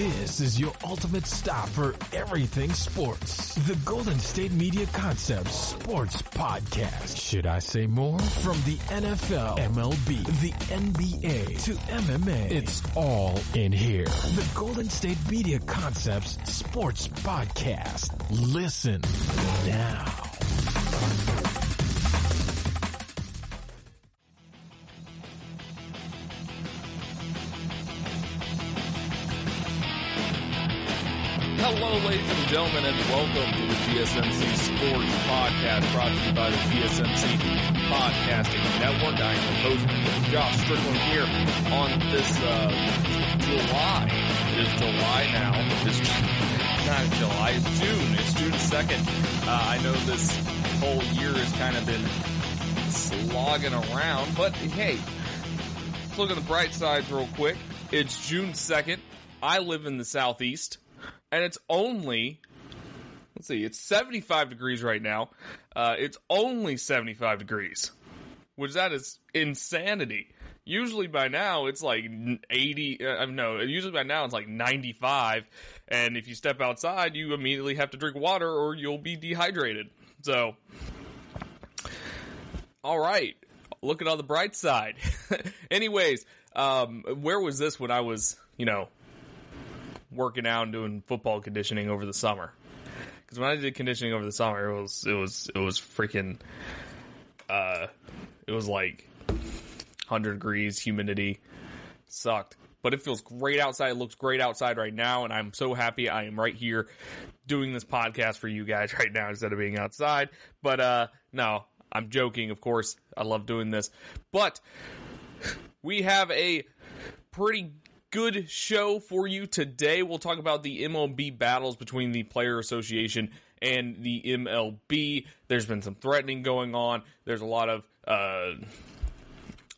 This is your ultimate stop for everything sports. The Golden State Media Concepts Sports Podcast. Should I say more? From the NFL, MLB, the NBA to MMA, it's all in here. The Golden State Media Concepts Sports Podcast. Listen now. Hello, ladies and gentlemen, and welcome to the GSMC Sports Podcast, brought to you by the GSMC Podcasting Network. I am your host, Josh Strickland, here on this July. It is July now. It's not July, it's June. It's June 2nd. I know this whole year has kind of been slogging around, but hey, let's look at the bright sides real quick. It's June 2nd. I live in the Southeast. And it's only, it's 75 degrees right now. It's only 75 degrees, which that is insanity. Usually by now it's like 80, usually by now it's like 95. And if you step outside, you immediately have to drink water or you'll be dehydrated. So, alright, look at on the bright side. Anyways, where was this when I was, working out and doing football conditioning over the summer? Because when I did conditioning over the summer, it was freaking, it was like 100 degrees, humidity, sucked. But it feels great outside. It looks great outside right now, and I'm so happy I am right here doing this podcast for you guys right now instead of being outside. But no, I'm joking, of course. I love doing this. But we have a pretty good show for you today. We'll talk about the MLB battles between the Player Association and the MLB. There's been some threatening going on. There's a lot of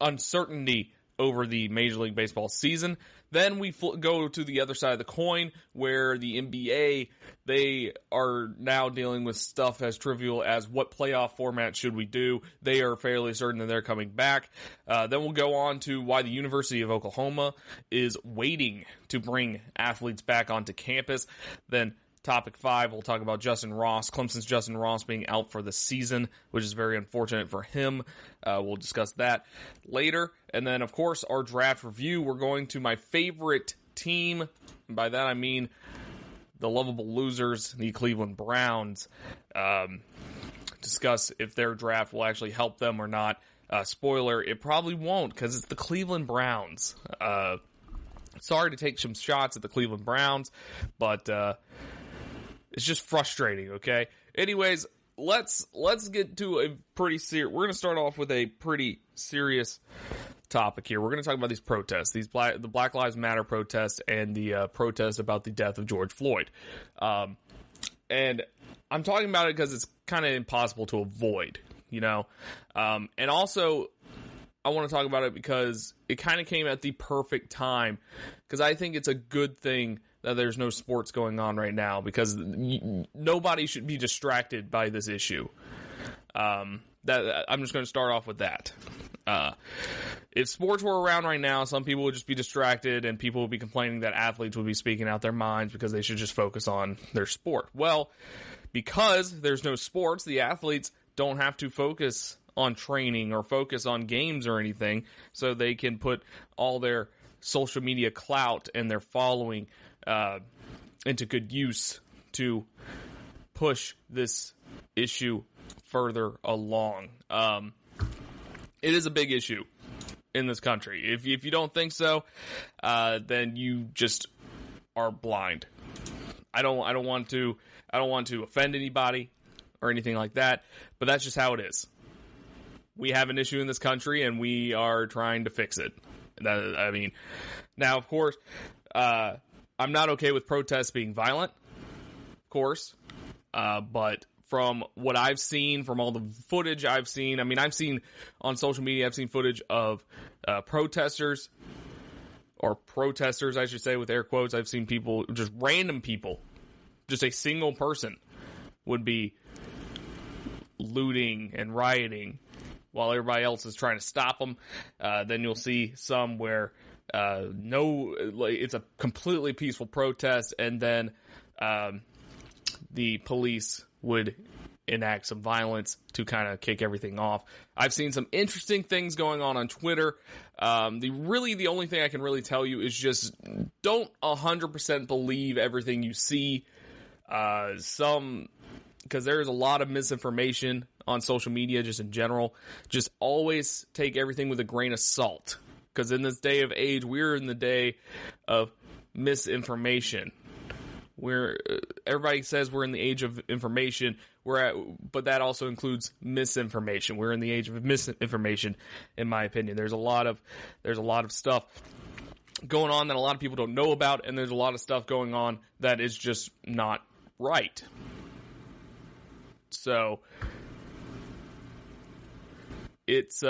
uncertainty over the Major League Baseball season. Then we go to the other side of the coin, where the NBA, they are now dealing with stuff as trivial as what playoff format should we do. They are fairly certain that they're coming back. Then we'll go on to why the University of Oklahoma is waiting to bring athletes back onto campus. Then Topic 5, we'll talk about Justyn Ross, Clemson's Justyn Ross being out for the season, which is very unfortunate for him. We'll discuss that later. And then, of course, our draft review. We're going to my favorite team. And by that, I mean the lovable losers, the Cleveland Browns. Discuss if their draft will actually help them or not. Spoiler, it probably won't, because it's the Cleveland Browns. Sorry to take some shots at the Cleveland Browns, but it's just frustrating, okay? Anyways, let's get to a pretty serious... We're going to start off with a pretty serious topic here. We're going to talk about these protests, the Black Lives Matter protests and the protest about the death of George Floyd. And I'm talking about it because it's kind of impossible to avoid, and also, I want to talk about it because it kind of came at the perfect time, because I think it's a good thing that there's no sports going on right now, because nobody should be distracted by this issue. I'm just going to start off with that. If sports were around right now, some people would just be distracted and people would be complaining that athletes would be speaking out their minds because they should just focus on their sport. Well, because there's no sports, the athletes don't have to focus on training or focus on games or anything, so they can put all their social media clout and their following into good use to push this issue further along. It is a big issue in this country. If you don't think so, then you just are blind. I don't want to offend anybody or anything like that, but that's just how it is. We have an issue in this country, and we are trying to fix it. Now, of course, I'm not okay with protests being violent, of course, but from what I've seen, from all the footage I've seen, I've seen on social media, I've seen footage of protesters, I should say, with air quotes. I've seen people, just random people, just a single person would be looting and rioting while everybody else is trying to stop them. Then you'll see some where It's a completely peaceful protest, and then the police would enact some violence to kind of kick everything off. I've seen some interesting things going on Twitter. The only thing I can really tell you is just don't 100% believe everything you see. Because there's a lot of misinformation on social media just in general. Just always take everything with a grain of salt. Because in this day of age, we're in the day of misinformation. Everybody says we're in the age of information, but that also includes misinformation. We're in the age of misinformation, in my opinion. There's a lot of stuff going on that a lot of people don't know about, and there's a lot of stuff going on that is just not right. So it's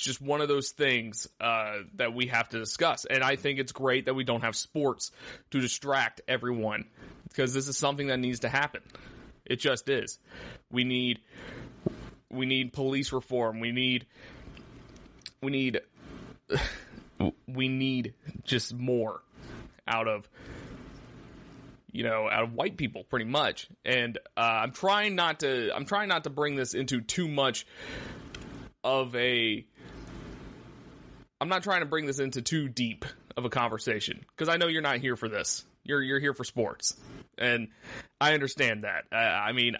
just one of those things that we have to discuss. And I think it's great that we don't have sports to distract everyone, because this is something that needs to happen. It just is. We need police reform. We need just more out of white people, pretty much. And I'm trying not to bring this into too much of a. I'm not trying to bring this into too deep of a conversation, because I know you're not here for this. You're here for sports, and I understand that. I mean,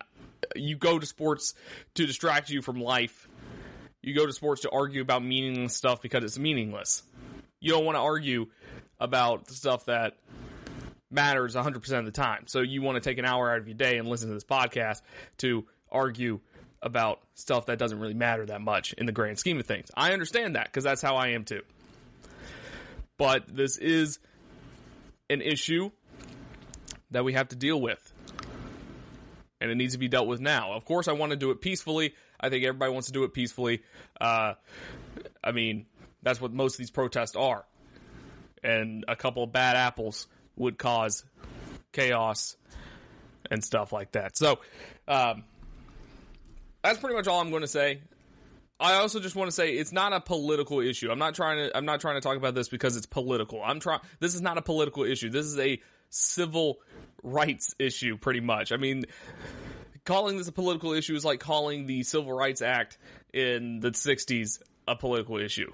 you go to sports to distract you from life. You go to sports to argue about meaningless stuff because it's meaningless. You don't want to argue about the stuff that matters 100% of the time. So you want to take an hour out of your day and listen to this podcast to argue about stuff that doesn't really matter that much in the grand scheme of things. I understand that, because that's how I am too. But this is an issue that we have to deal with, and it needs to be dealt with now. Of course, I want to do it peacefully. I think everybody wants to do it peacefully. I mean, that's what most of these protests are. And a couple of bad apples would cause chaos and stuff like that. So, that's pretty much all I'm going to say. I also just want to say it's not a political issue. I'm not trying to talk about this because it's political. This is not a political issue. This is a civil rights issue, pretty much. I mean, calling this a political issue is like calling the Civil Rights Act in the 60s a political issue.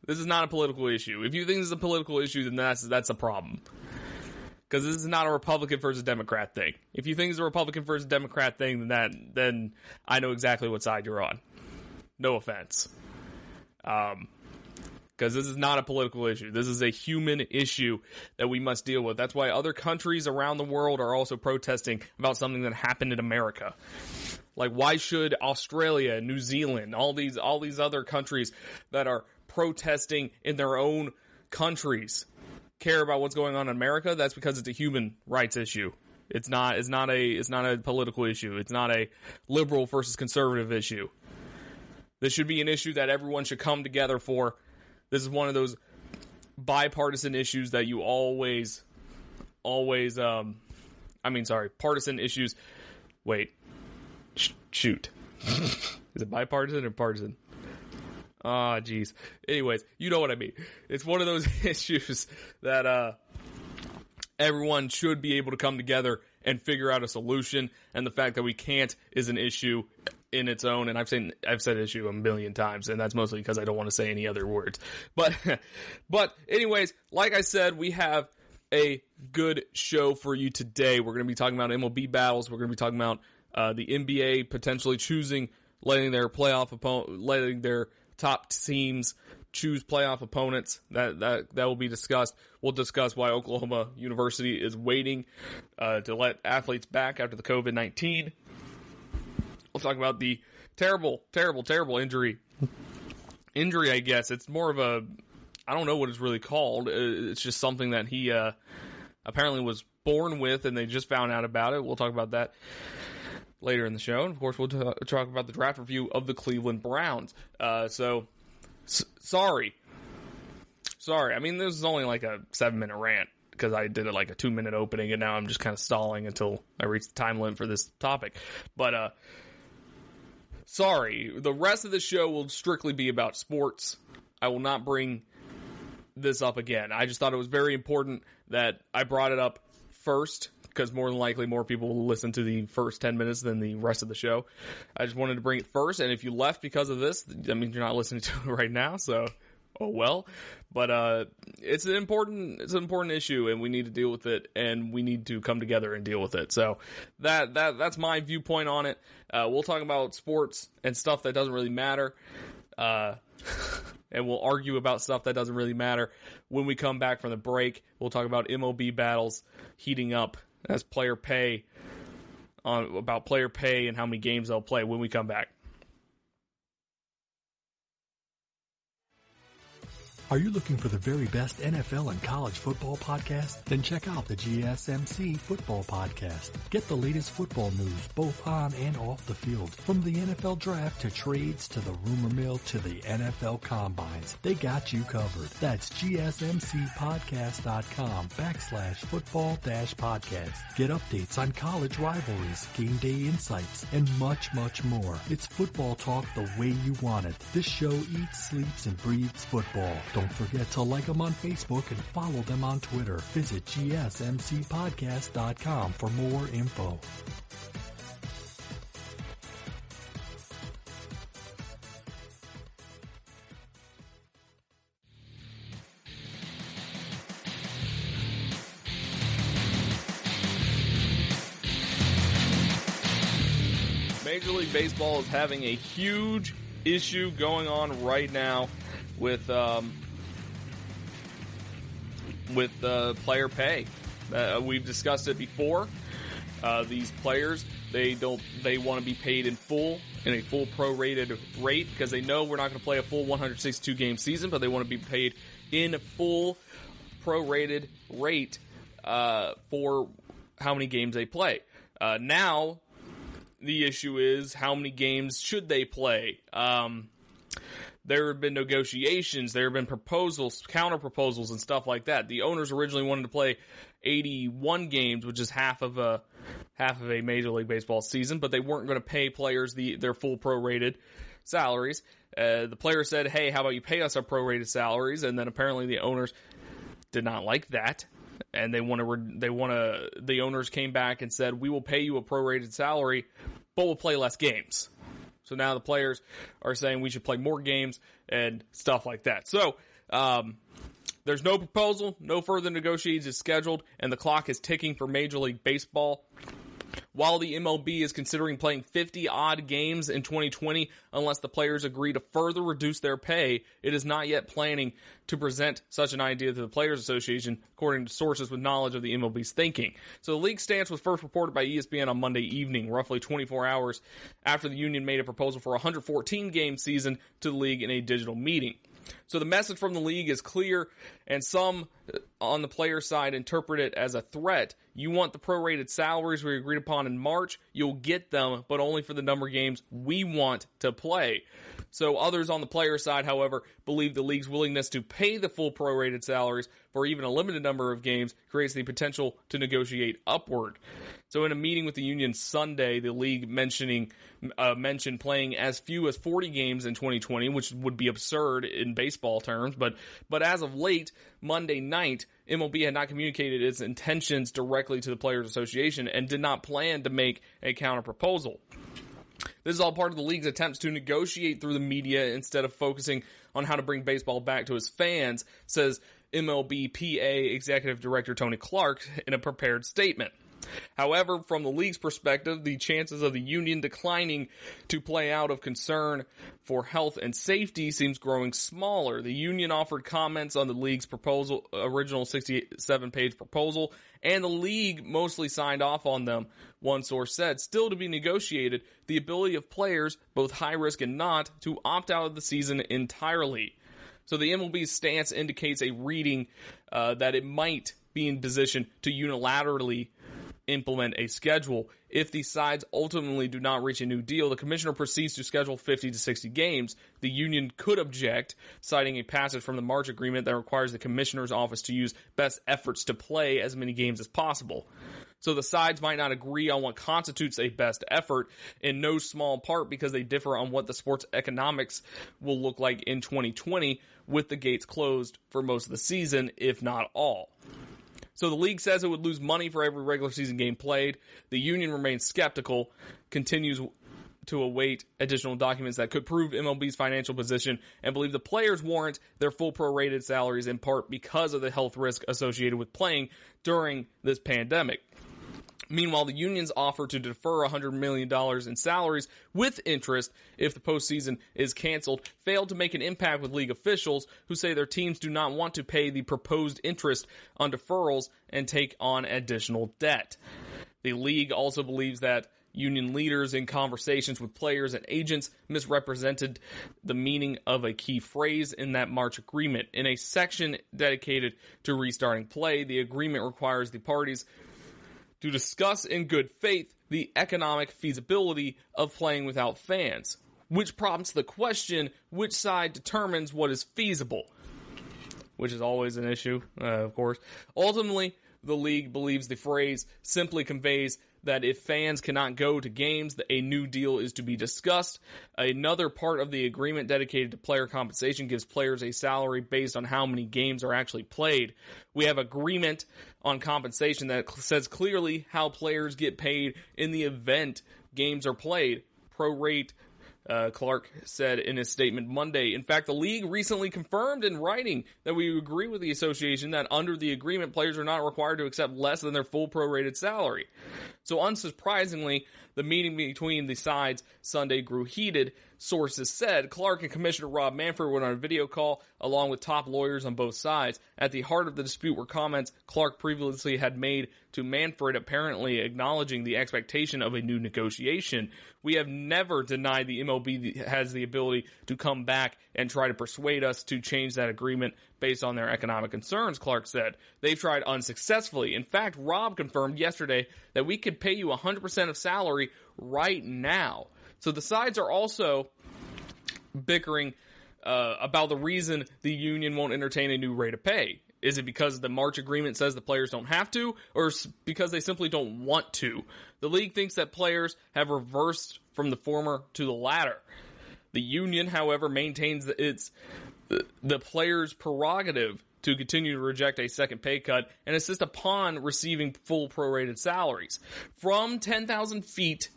This is not a political issue. If you think this is a political issue, then that's a problem. Because this is not a Republican versus Democrat thing. If you think it's a Republican versus Democrat thing, then I know exactly what side you're on. No offense. Because this is not a political issue. This is a human issue that we must deal with. That's why other countries around the world are also protesting about something that happened in America. Like, why should Australia, New Zealand, all these other countries that are protesting in their own countries care about what's going on in America? That's because it's a human rights issue. It's not a political issue. It's not a liberal versus conservative issue. This should be an issue that everyone should come together for. This is one of those bipartisan issues that you partisan issues. Wait. Shoot. Is it bipartisan or partisan? Ah, jeez. Anyways, you know what I mean. It's one of those issues that everyone should be able to come together and figure out a solution. And the fact that we can't is an issue in its own. And I've said issue a million times, and that's mostly because I don't want to say any other words. But anyways, like I said, we have a good show for you today. We're going to be talking about MLB battles. We're going to be talking about the NBA potentially letting their top teams choose playoff opponents. That will be discussed. We'll discuss why Oklahoma University is waiting to let athletes back after the COVID-19. We'll talk about the terrible injury. I guess it's more of a, I don't know what it's really called. It's just something that he apparently was born with, and they just found out about it. We'll talk about that later in the show. And of course, we'll talk about the draft review of the Cleveland Browns. Sorry. I mean, this is only like a 7-minute rant, because I did it like a 2-minute opening, and now I'm just kind of stalling until I reach the time limit for this topic. But, sorry. The rest of the show will strictly be about sports. I will not bring this up again. I just thought it was very important that I brought it up first, because more than likely more people will listen to the first 10 minutes than the rest of the show. I just wanted to bring it first, and if you left because of this, I mean, you're not listening to it right now, so oh well. But it's an important issue, and we need to deal with it, and we need to come together and deal with it. So that's my viewpoint on it. We'll talk about sports and stuff that doesn't really matter. And we'll argue about stuff that doesn't really matter when we come back from the break. We'll talk about MLB battles heating up as player pay, about player pay and how many games they'll play when we come back. Are you looking for the very best NFL and college football podcast? Then check out the GSMC Football Podcast. Get the latest football news both on and off the field. From the NFL Draft to trades to the rumor mill to the NFL Combines. They got you covered. That's GSMCpodcast.com/football-podcast. Get updates on college rivalries, game day insights, and much, much more. It's football talk the way you want it. This show eats, sleeps, and breathes football. Don't forget to like them on Facebook and follow them on Twitter. Visit GSMCpodcast.com for more info. Major League Baseball is having a huge issue going on right now with player pay. We've discussed it before. These players, they want to be paid in full, in a full prorated rate, because they know we're not going to play a full 162 game season, but they want to be paid in full prorated rate for how many games they play. Now the issue is, how many games should they play? There have been negotiations, there have been proposals, counter proposals, and stuff like that. The owners originally wanted to play 81 games, which is half of a Major League Baseball season, but they weren't going to pay players their full prorated salaries. The players said, "Hey, how about you pay us our prorated salaries?" And then apparently the owners did not like that, and the owners came back and said, "We will pay you a prorated salary, but we'll play less games." So now the players are saying we should play more games and stuff like that. So there's no proposal, no further negotiations is scheduled, and the clock is ticking for Major League Baseball. While the MLB is considering playing 50-odd games in 2020, unless the players agree to further reduce their pay, it is not yet planning to present such an idea to the Players Association, according to sources with knowledge of the MLB's thinking. So the league's stance was first reported by ESPN on Monday evening, roughly 24 hours after the union made a proposal for a 114-game season to the league in a digital meeting. So the message from the league is clear, and some on the player side interpret it as a threat. You want the prorated salaries we agreed upon in March, you'll get them, but only for the number of games we want to play. So others on the player side, however, believe the league's willingness to pay the full prorated salaries for even a limited number of games creates the potential to negotiate upward. So in a meeting with the union Sunday, the league mentioned playing as few as 40 games in 2020, which would be absurd in baseball terms. But as of late, Monday night, MLB had not communicated its intentions directly to the Players Association and did not plan to make a counter proposal. This is all part of the league's attempts to negotiate through the media instead of focusing on how to bring baseball back to its fans, says MLB PA Executive Director Tony Clark in a prepared statement. However, from the league's perspective, the chances of the union declining to play out of concern for health and safety seems growing smaller. The union offered comments on the league's proposal, original 67-page proposal, and the league mostly signed off on them, one source said. Still to be negotiated, the ability of players, both high risk and not, to opt out of the season entirely. So the MLB's stance indicates a reading that it might be in position to unilaterally implement a schedule. If the sides ultimately do not reach a new deal, the commissioner proceeds to schedule 50 to 60 games. The union could object, citing a passage from the March agreement that requires the commissioner's office to use best efforts to play as many games as possible. So the sides might not agree on what constitutes a best effort, in no small part because they differ on what the sport's economics will look like in 2020 with the gates closed for most of the season, if not all. So the league says it would lose money for every regular season game played. The union remains skeptical, continues to await additional documents that could prove MLB's financial position, and believe the players warrant their full prorated salaries in part because of the health risk associated with playing during this pandemic. Meanwhile, the unions offer to defer $100 million in salaries with interest if the postseason is canceled, failed to make an impact with league officials who say their teams do not want to pay the proposed interest on deferrals and take on additional debt. The league also believes that union leaders in conversations with players and agents misrepresented the meaning of a key phrase in that March agreement. In a section dedicated to restarting play, the agreement requires the parties to discuss in good faith the economic feasibility of playing without fans, which prompts the question, which side determines what is feasible? Which is always an issue, of course. Ultimately, the league believes the phrase simply conveys that if fans cannot go to games, a new deal is to be discussed. Another part of the agreement dedicated to player compensation gives players a salary based on how many games are actually played. We have agreement on compensation that says clearly how players get paid in the event games are played. Prorate, Clark said in his statement Monday. In fact, the league recently confirmed in writing that we agree with the association that under the agreement, players are not required to accept less than their full prorated salary. So unsurprisingly, the meeting between the sides Sunday grew heated. Sources said Clark and Commissioner Rob Manfred went on a video call along with top lawyers on both sides. At the heart of the dispute were comments Clark previously had made to Manfred, apparently acknowledging the expectation of a new negotiation. We have never denied the MLB has the ability to come back and try to persuade us to change that agreement based on their economic concerns, Clark said. They've tried unsuccessfully. In fact, Rob confirmed yesterday that we could pay you 100% of salary right now. So the sides are also bickering about the reason the union won't entertain a new rate of pay. Is it because the March agreement says the players don't have to, or because they simply don't want to? The league thinks that players have reversed from the former to the latter. The union, however, maintains that it's the players' prerogative to continue to reject a second pay cut and insist upon receiving full prorated salaries. From 10,000 feet,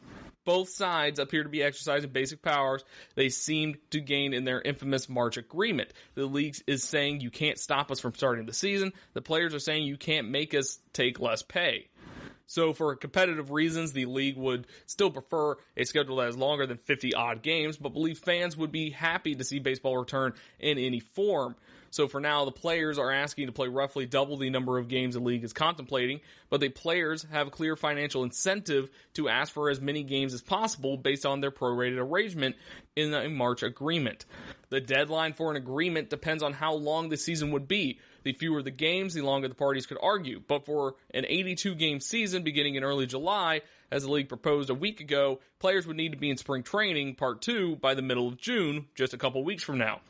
both sides appear to be exercising basic powers they seemed to gain in their infamous March agreement. The league is saying you can't stop us from starting the season. The players are saying you can't make us take less pay. So for competitive reasons, the league would still prefer a schedule that is longer than 50-odd games, but believe fans would be happy to see baseball return in any form. So for now, the players are asking to play roughly double the number of games the league is contemplating, but the players have a clear financial incentive to ask for as many games as possible based on their prorated arrangement in a March agreement. The deadline for an agreement depends on how long the season would be. The fewer the games, the longer the parties could argue. But for an 82-game season beginning in early July, as the league proposed a week ago, players would need to be in spring training, part 2, by the middle of June, just a couple weeks from now.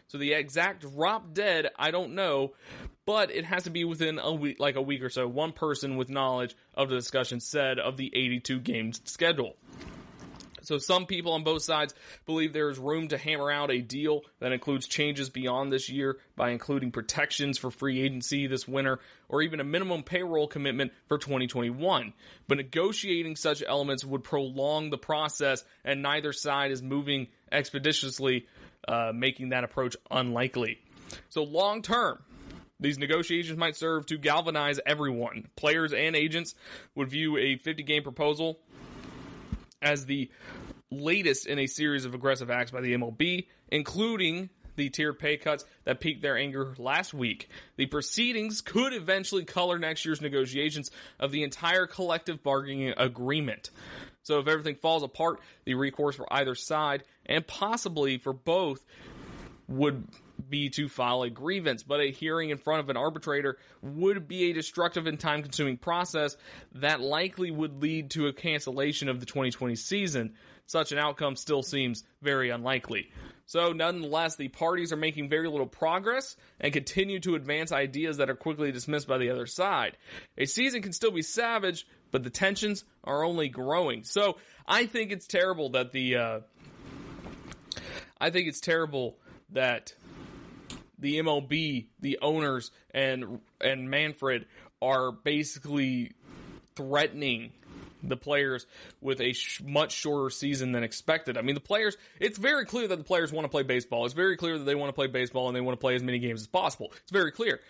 So the exact drop dead, I don't know, but it has to be within a week, like a week or so. One person with knowledge of the discussion said of the 82-game schedule. So some people on both sides believe there is room to hammer out a deal that includes changes beyond this year by including protections for free agency this winter or even a minimum payroll commitment for 2021. But negotiating such elements would prolong the process, and neither side is moving expeditiously, making that approach unlikely. So long term, these negotiations might serve to galvanize everyone. Players and agents would view a 50-game proposal as the latest in a series of aggressive acts by the MLB, including the tiered pay cuts that piqued their anger last week. The proceedings could eventually color next year's negotiations of the entire collective bargaining agreement. So if everything falls apart, the recourse for either side, and possibly for both, would be to file a grievance, but a hearing in front of an arbitrator would be a destructive and time-consuming process that likely would lead to a cancellation of the 2020 season. Such an outcome still seems very unlikely. So, nonetheless, the parties are making very little progress and continue to advance ideas that are quickly dismissed by the other side. A season can still be savage, but the tensions are only growing. So, I think it's terrible that the MLB, the owners, and Manfred are basically threatening the players with a much shorter season than expected. I mean, the players, it's very clear that the players want to play baseball. It's very clear that they want to play baseball and they want to play as many games as possible. It's very clear.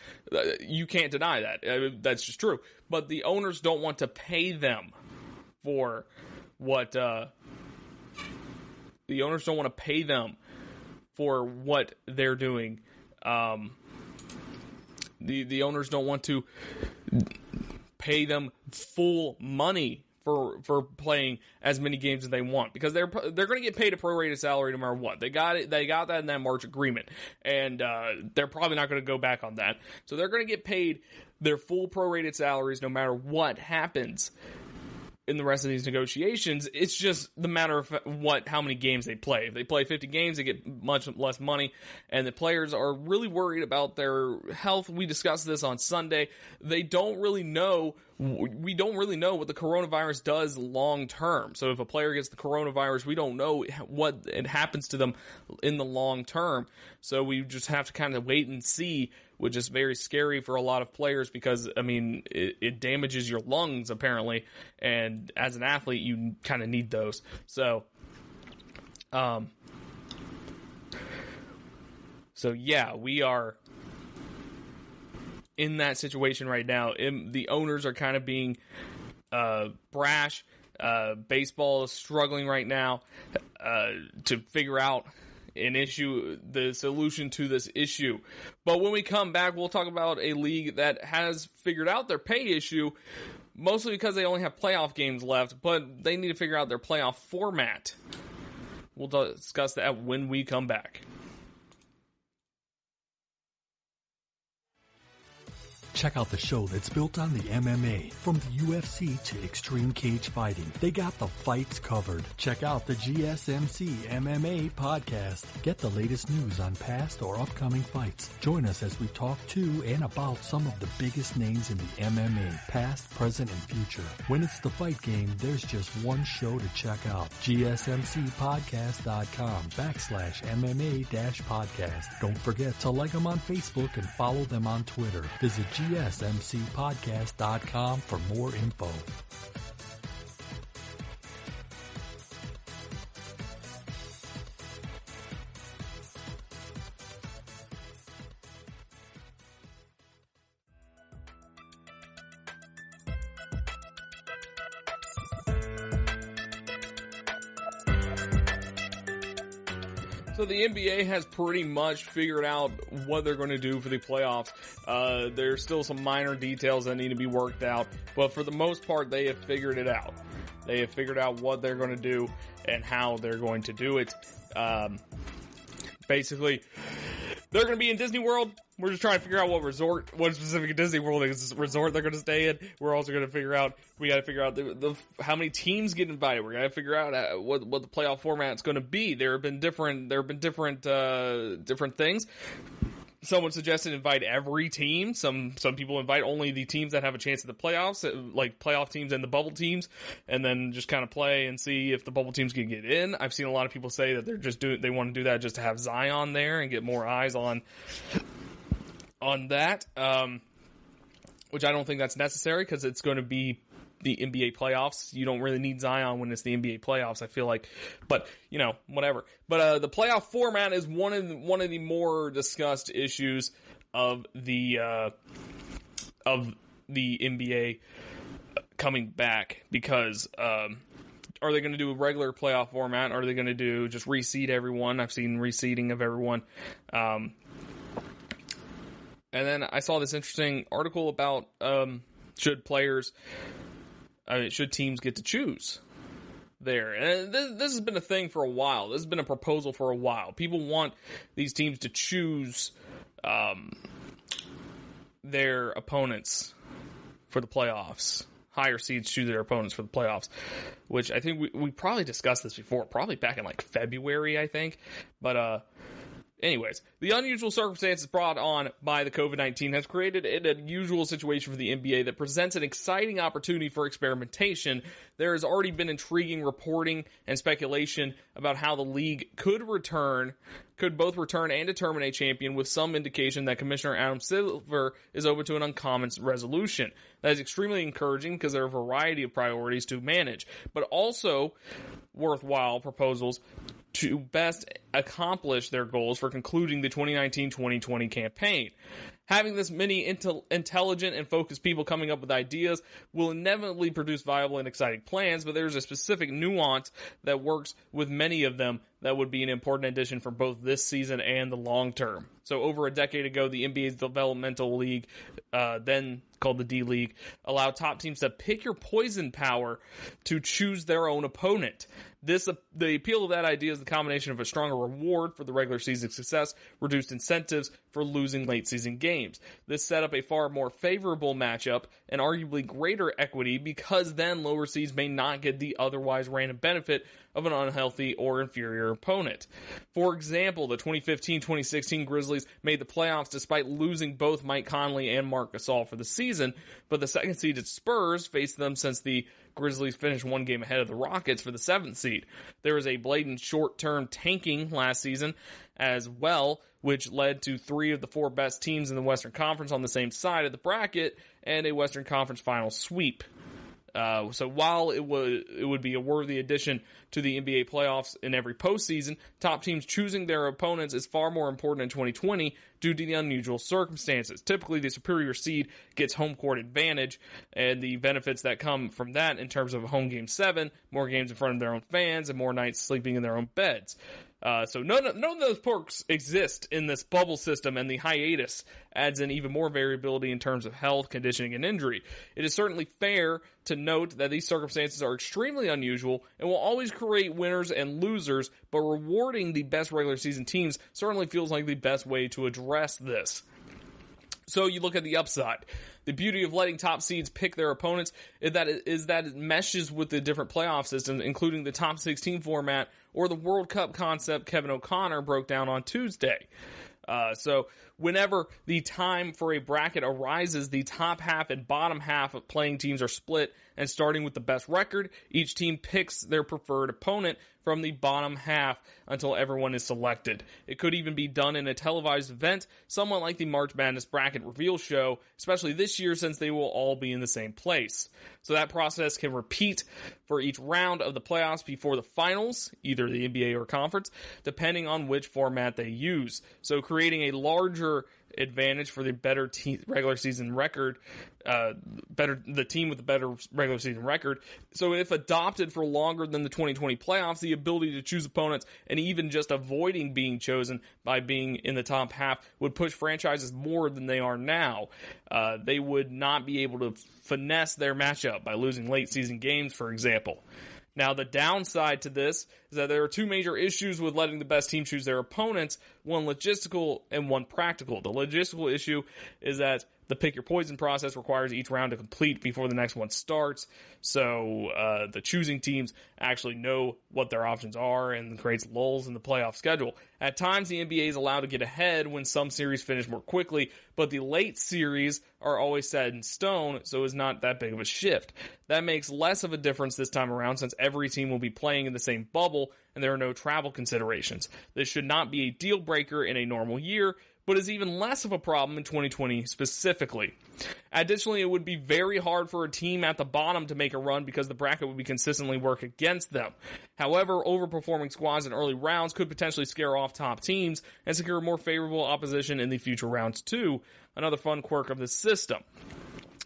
You can't deny that. That's just true. But the owners don't want to pay them for what, the owners don't want to pay them for what they're doing. The owners don't want to pay them full money for playing as many games as they want, because they're going to get paid a prorated salary no matter what. They got it. They got that in that March agreement, and they're probably not going to go back on that. So they're going to get paid their full prorated salaries no matter what happens in the rest of these negotiations. It's just the matter of how many games they play. If they play 50 games, they get much less money, and the players are really worried about their health. We discussed this on Sunday. We don't really know what the coronavirus does long term. So if a player gets the coronavirus, we don't know what it happens to them in the long term. So we just have to kind of wait and see, which is very scary for a lot of players, because, I mean, it damages your lungs, apparently, and as an athlete, you kind of need those. So, yeah, we are in that situation right now. The owners are kind of being brash. Baseball is struggling right now to figure out the solution to this issue. But when we come back, we'll talk about a league that has figured out their pay issue, mostly because they only have playoff games left, but they need to figure out their playoff format. We'll discuss that when we come back. Check out the show that's built on the MMA, from the UFC to Extreme Cage Fighting. They got the fights covered. Check out the GSMC MMA podcast. Get the latest news on past or upcoming fights. Join us as we talk to and about some of the biggest names in the MMA, past, present, and future. When it's the fight game, there's just one show to check out. GSMCpodcast.com/MMA-podcast. Don't forget to like them on Facebook and follow them on Twitter. Visit GSMCpodcast.com for more info. So the NBA has pretty much figured out what they're going to do for the playoffs. There's still some minor details that need to be worked out, but for the most part, they have figured it out. They have figured out what they're going to do and how they're going to do it. Basically, they're going to be in Disney World. We're just trying to figure out what specific Disney World resort they're going to stay in. We're also going to figure out, how many teams get invited. We're going to figure out what the playoff format's going to be. There have been different things. Someone suggested invite every team. Some people invite only the teams that have a chance at the playoffs, like playoff teams and the bubble teams, and then just kind of play and see if the bubble teams can get in. I've seen a lot of people say that they want to do that just to have Zion there and get more eyes on that, which I don't think that's necessary, because it's going to be the NBA playoffs. You don't really need Zion when it's the NBA playoffs, I feel like, but whatever. But the playoff format is one of the more discussed issues of the NBA coming back, because are they going to do a regular playoff format? Are they going to do just reseed everyone? I've seen reseeding of everyone. And then I saw this interesting article about should teams get to choose there. And this has been a thing for a while. This has been a proposal for a while. People want these teams to choose their opponents for the playoffs. Higher seeds choose their opponents for the playoffs, which I think we probably discussed this before, probably back in like February, I think. But anyways, the unusual circumstances brought on by the COVID-19 has created an unusual situation for the NBA that presents an exciting opportunity for experimentation. There has already been intriguing reporting and speculation about how the league could both return and determine a champion, with some indication that Commissioner Adam Silver is open to an uncommon resolution. That is extremely encouraging because there are a variety of priorities to manage, but also worthwhile proposals to best accomplish their goals for concluding the 2019-2020 campaign. Having this many intelligent and focused people coming up with ideas will inevitably produce viable and exciting plans, but there's a specific nuance that works with many of them that would be an important addition for both this season and the long term. So over a decade ago, the NBA's developmental league, then called the D-League, allowed top teams to pick your poison power to choose their own opponent. The appeal of that idea is the combination of a stronger reward for the regular season success, reduced incentives for losing late season games. This set up a far more favorable matchup and arguably greater equity, because then lower seeds may not get the otherwise random benefit of an unhealthy or inferior opponent. For example, the 2015-2016 Grizzlies made the playoffs despite losing both Mike Conley and Marc Gasol for the season, but the second-seeded Spurs faced them since the Grizzlies finished one game ahead of the Rockets for the 7th seed. There was a blatant short-term tanking last season as well, which led to 3 of the 4 best teams in the Western Conference on the same side of the bracket and a Western Conference final sweep. So while it would be a worthy addition to the NBA playoffs in every postseason, top teams choosing their opponents is far more important in 2020 due to the unusual circumstances. Typically, the superior seed gets home court advantage, and the benefits that come from that in terms of home game 7, more games in front of their own fans, and more nights sleeping in their own beds. So none of those perks exist in this bubble system, and the hiatus adds in even more variability in terms of health, conditioning, and injury. It is certainly fair to note that these circumstances are extremely unusual and will always create winners and losers, but rewarding the best regular season teams certainly feels like the best way to address this. So you look at the upside. The beauty of letting top seeds pick their opponents is that it meshes with the different playoff systems, including the top 16 format or the World Cup concept Kevin O'Connor broke down on Tuesday. So whenever the time for a bracket arises, the top half and bottom half of playing teams are split, and starting with the best record, each team picks their preferred opponent from the bottom half until everyone is selected. It could even be done in a televised event, somewhat like the March Madness Bracket Reveal show, especially this year since they will all be in the same place. So that process can repeat for each round of the playoffs before the finals, either the NBA or conference, depending on which format they use. So creating a larger advantage for the better regular season record, the team with the better regular season record. So if adopted for longer than the 2020 playoffs, the ability to choose opponents and even just avoiding being chosen by being in the top half would push franchises more than they are now. They would not be able to finesse their matchup by losing late season games, for example. Now, the downside to this is that there are 2 major issues with letting the best team choose their opponents, one logistical and one practical. The logistical issue is that the pick your poison process requires each round to complete before the next one starts, so the choosing teams actually know what their options are and creates lulls in the playoff schedule. At times, the NBA is allowed to get ahead when some series finish more quickly, but the late series are always set in stone, so it's not that big of a shift. That makes less of a difference this time around since every team will be playing in the same bubble and there are no travel considerations. This should not be a deal breaker in a normal year, but is even less of a problem in 2020 specifically. Additionally, it would be very hard for a team at the bottom to make a run because the bracket would be consistently work against them. However, overperforming squads in early rounds could potentially scare off top teams and secure more favorable opposition in the future rounds too, another fun quirk of this system.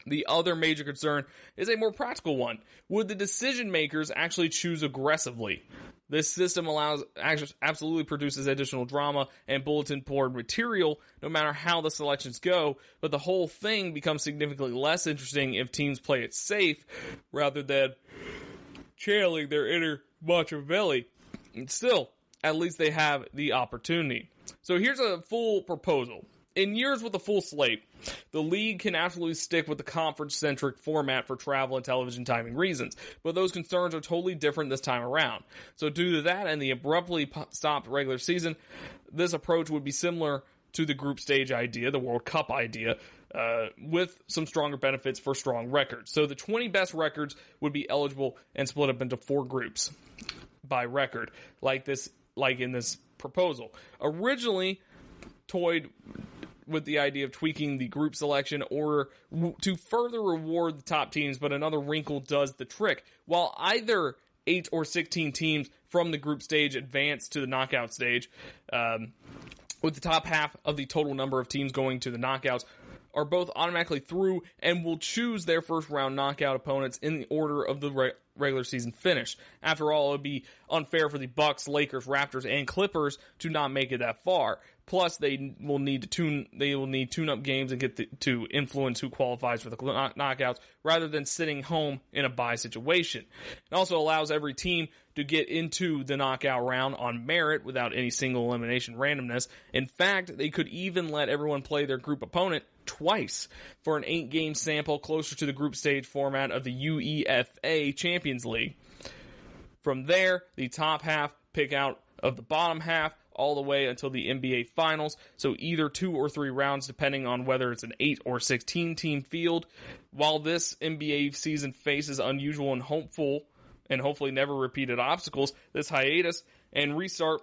The other major concern is a more practical one. Would the decision makers actually choose aggressively? This system absolutely produces additional drama and bulletin board material no matter how the selections go, but the whole thing becomes significantly less interesting if teams play it safe rather than channeling their inner Machiavelli. And still, at least they have the opportunity. So here's a full proposal. In years with a full slate, the league can absolutely stick with the conference-centric format for travel and television timing reasons, but those concerns are totally different this time around. So due to that and the abruptly stopped regular season, this approach would be similar to the group stage idea, the World Cup idea, with some stronger benefits for strong records. So the 20 best records would be eligible and split up into 4 groups by record, like in this proposal. Originally toyed with the idea of tweaking the group selection order to further reward the top teams, but another wrinkle does the trick. While either 8 or 16 teams from the group stage advance to the knockout stage, with the top half of the total number of teams going to the knockouts, are both automatically through and will choose their first round knockout opponents in the order of the regular season finish. After all, it would be unfair for the Bucks, Lakers, Raptors, and Clippers to not make it that far. Plus, they will need tune-up games and get to influence who qualifies for the knockouts rather than sitting home in a bye situation. It also allows every team to get into the knockout round on merit without any single elimination randomness. In fact, they could even let everyone play their group opponent twice for an 8-game sample closer to the group stage format of the UEFA Champions League. From there, the top half pick out of the bottom half all the way until the NBA Finals, so either 2 or 3 rounds depending on whether it's an 8 or 16 team field. While this NBA season faces unusual and hopefully never repeated obstacles, this hiatus and restart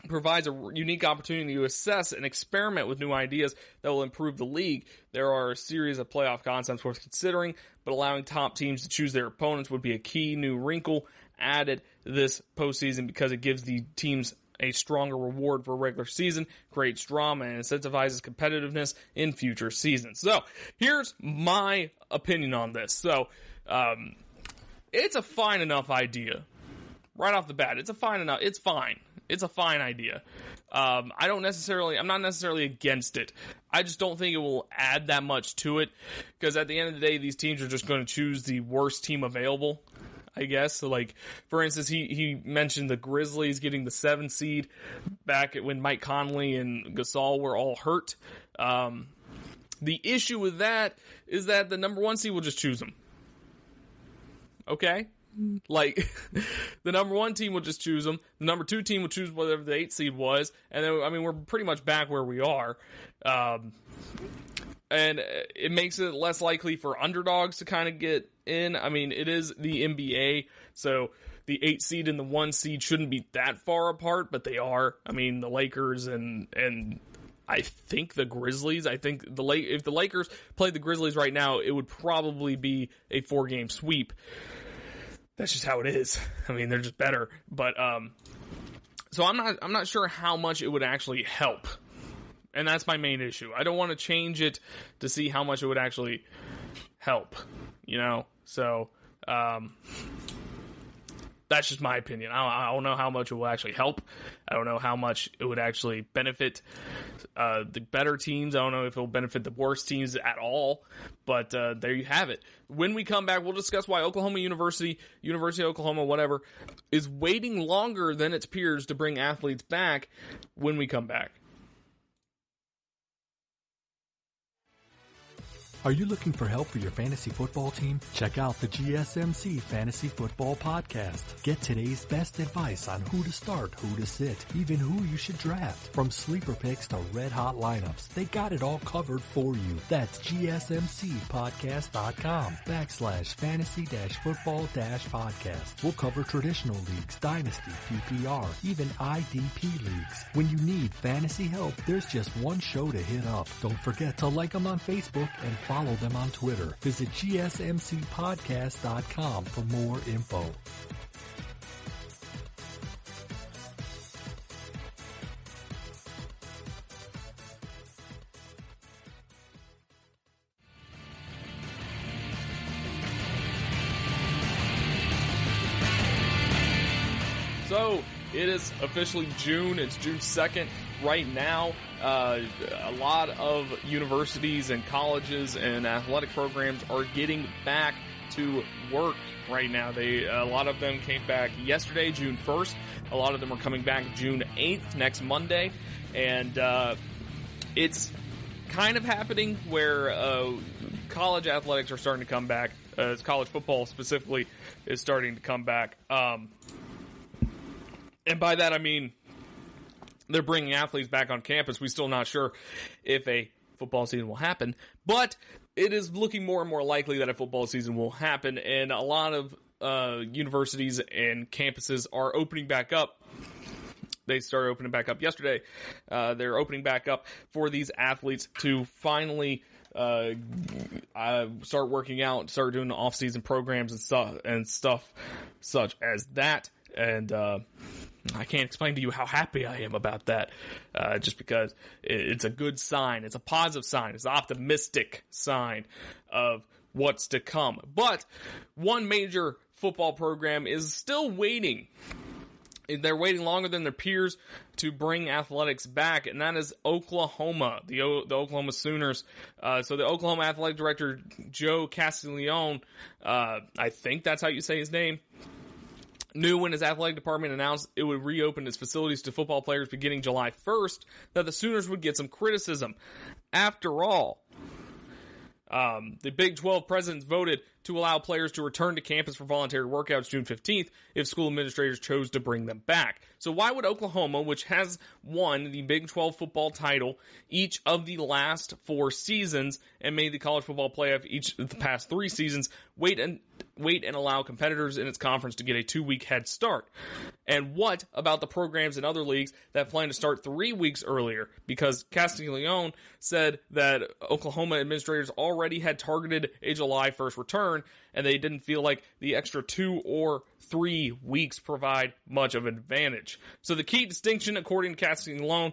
provides a unique opportunity to assess and experiment with new ideas that will improve the league. There are a series of playoff concepts worth considering, but allowing top teams to choose their opponents would be a key new wrinkle added this postseason because it gives the teams a stronger reward for regular season, creates drama, and incentivizes competitiveness in future seasons. So, here's my opinion on this. So, it's a fine enough idea. Right off the bat, it's fine. It's a fine idea. I'm not necessarily against it. I just don't think it will add that much to it, because at the end of the day, these teams are just going to choose the worst team available, I guess. So, like, for instance, he mentioned the Grizzlies getting the 7 seed back when Mike Conley and Gasol were all hurt. The issue with that is that the number 1 seed will just choose them. Okay? Like, the number 1 team will just choose them. The number 2 team will choose whatever the 8 seed was. And then, I mean, we're pretty much back where we are. And it makes it less likely for underdogs to kind of get in. I mean, it is the NBA, so the 8 seed and the 1 seed shouldn't be that far apart, but they are. I mean, the Lakers and I think the Grizzlies. I think if the Lakers played the Grizzlies right now, it would probably be a 4-game sweep. That's just how it is. I mean, they're just better. But so I'm not sure how much it would actually help. And that's my main issue. I don't want to change it to see how much it would actually help, you know? So, that's just my opinion. I don't know how much it will actually help. I don't know how much it would actually benefit the better teams. I don't know if it will benefit the worst teams at all. But there you have it. When we come back, we'll discuss why University of Oklahoma, whatever, is waiting longer than its peers to bring athletes back when we come back. Are you looking for help for your fantasy football team? Check out the GSMC Fantasy Football Podcast. Get today's best advice on who to start, who to sit, even who you should draft. From sleeper picks to red-hot lineups, they got it all covered for you. That's GSMCpodcast.com/fantasy-football-podcast. We'll cover traditional leagues, dynasty, PPR, even IDP leagues. When you need fantasy help, there's just one show to hit up. Don't forget to like them on Facebook and follow them on Twitter. Visit GSMCpodcast.com for more info. So, it is officially June. It's June 2nd right now. A lot of universities and colleges and athletic programs are getting back to work right now. A lot of them came back yesterday, June 1st. A lot of them are coming back June 8th, next Monday. And it's kind of happening where college athletics are starting to come back. College football specifically is starting to come back. And by that I mean they're bringing athletes back on campus. We're still not sure if a football season will happen, but it is looking more and more likely that a football season will happen, and a lot of universities and campuses are opening back up. They started opening back up yesterday. They're opening back up for these athletes to finally start working out, start doing the off-season programs and stuff such as that. And I can't explain to you how happy I am about that, just because it's a good sign. It's a positive sign. It's an optimistic sign of what's to come. But one major football program is still waiting. They're waiting longer than their peers to bring athletics back, and that is Oklahoma, the Oklahoma Sooners. So the Oklahoma Athletic Director, Joe Castiglione, I think that's how you say his name, knew when his athletic department announced it would reopen its facilities to football players beginning July 1st that the Sooners would get some criticism. After all, the Big 12 presidents voted to allow players to return to campus for voluntary workouts June 15th if school administrators chose to bring them back. So why would Oklahoma, which has won the Big 12 football title each of the last 4 seasons and made the college football playoff each of the past 3 seasons, wait and allow competitors in its conference to get a 2-week head start? And what about the programs in other leagues that plan to start 3 weeks earlier? Because Castiglione said that Oklahoma administrators already had targeted a July 1st return, and they didn't feel like the extra 2 or 3 weeks provide much of an advantage. So the key distinction, according to Castiglione,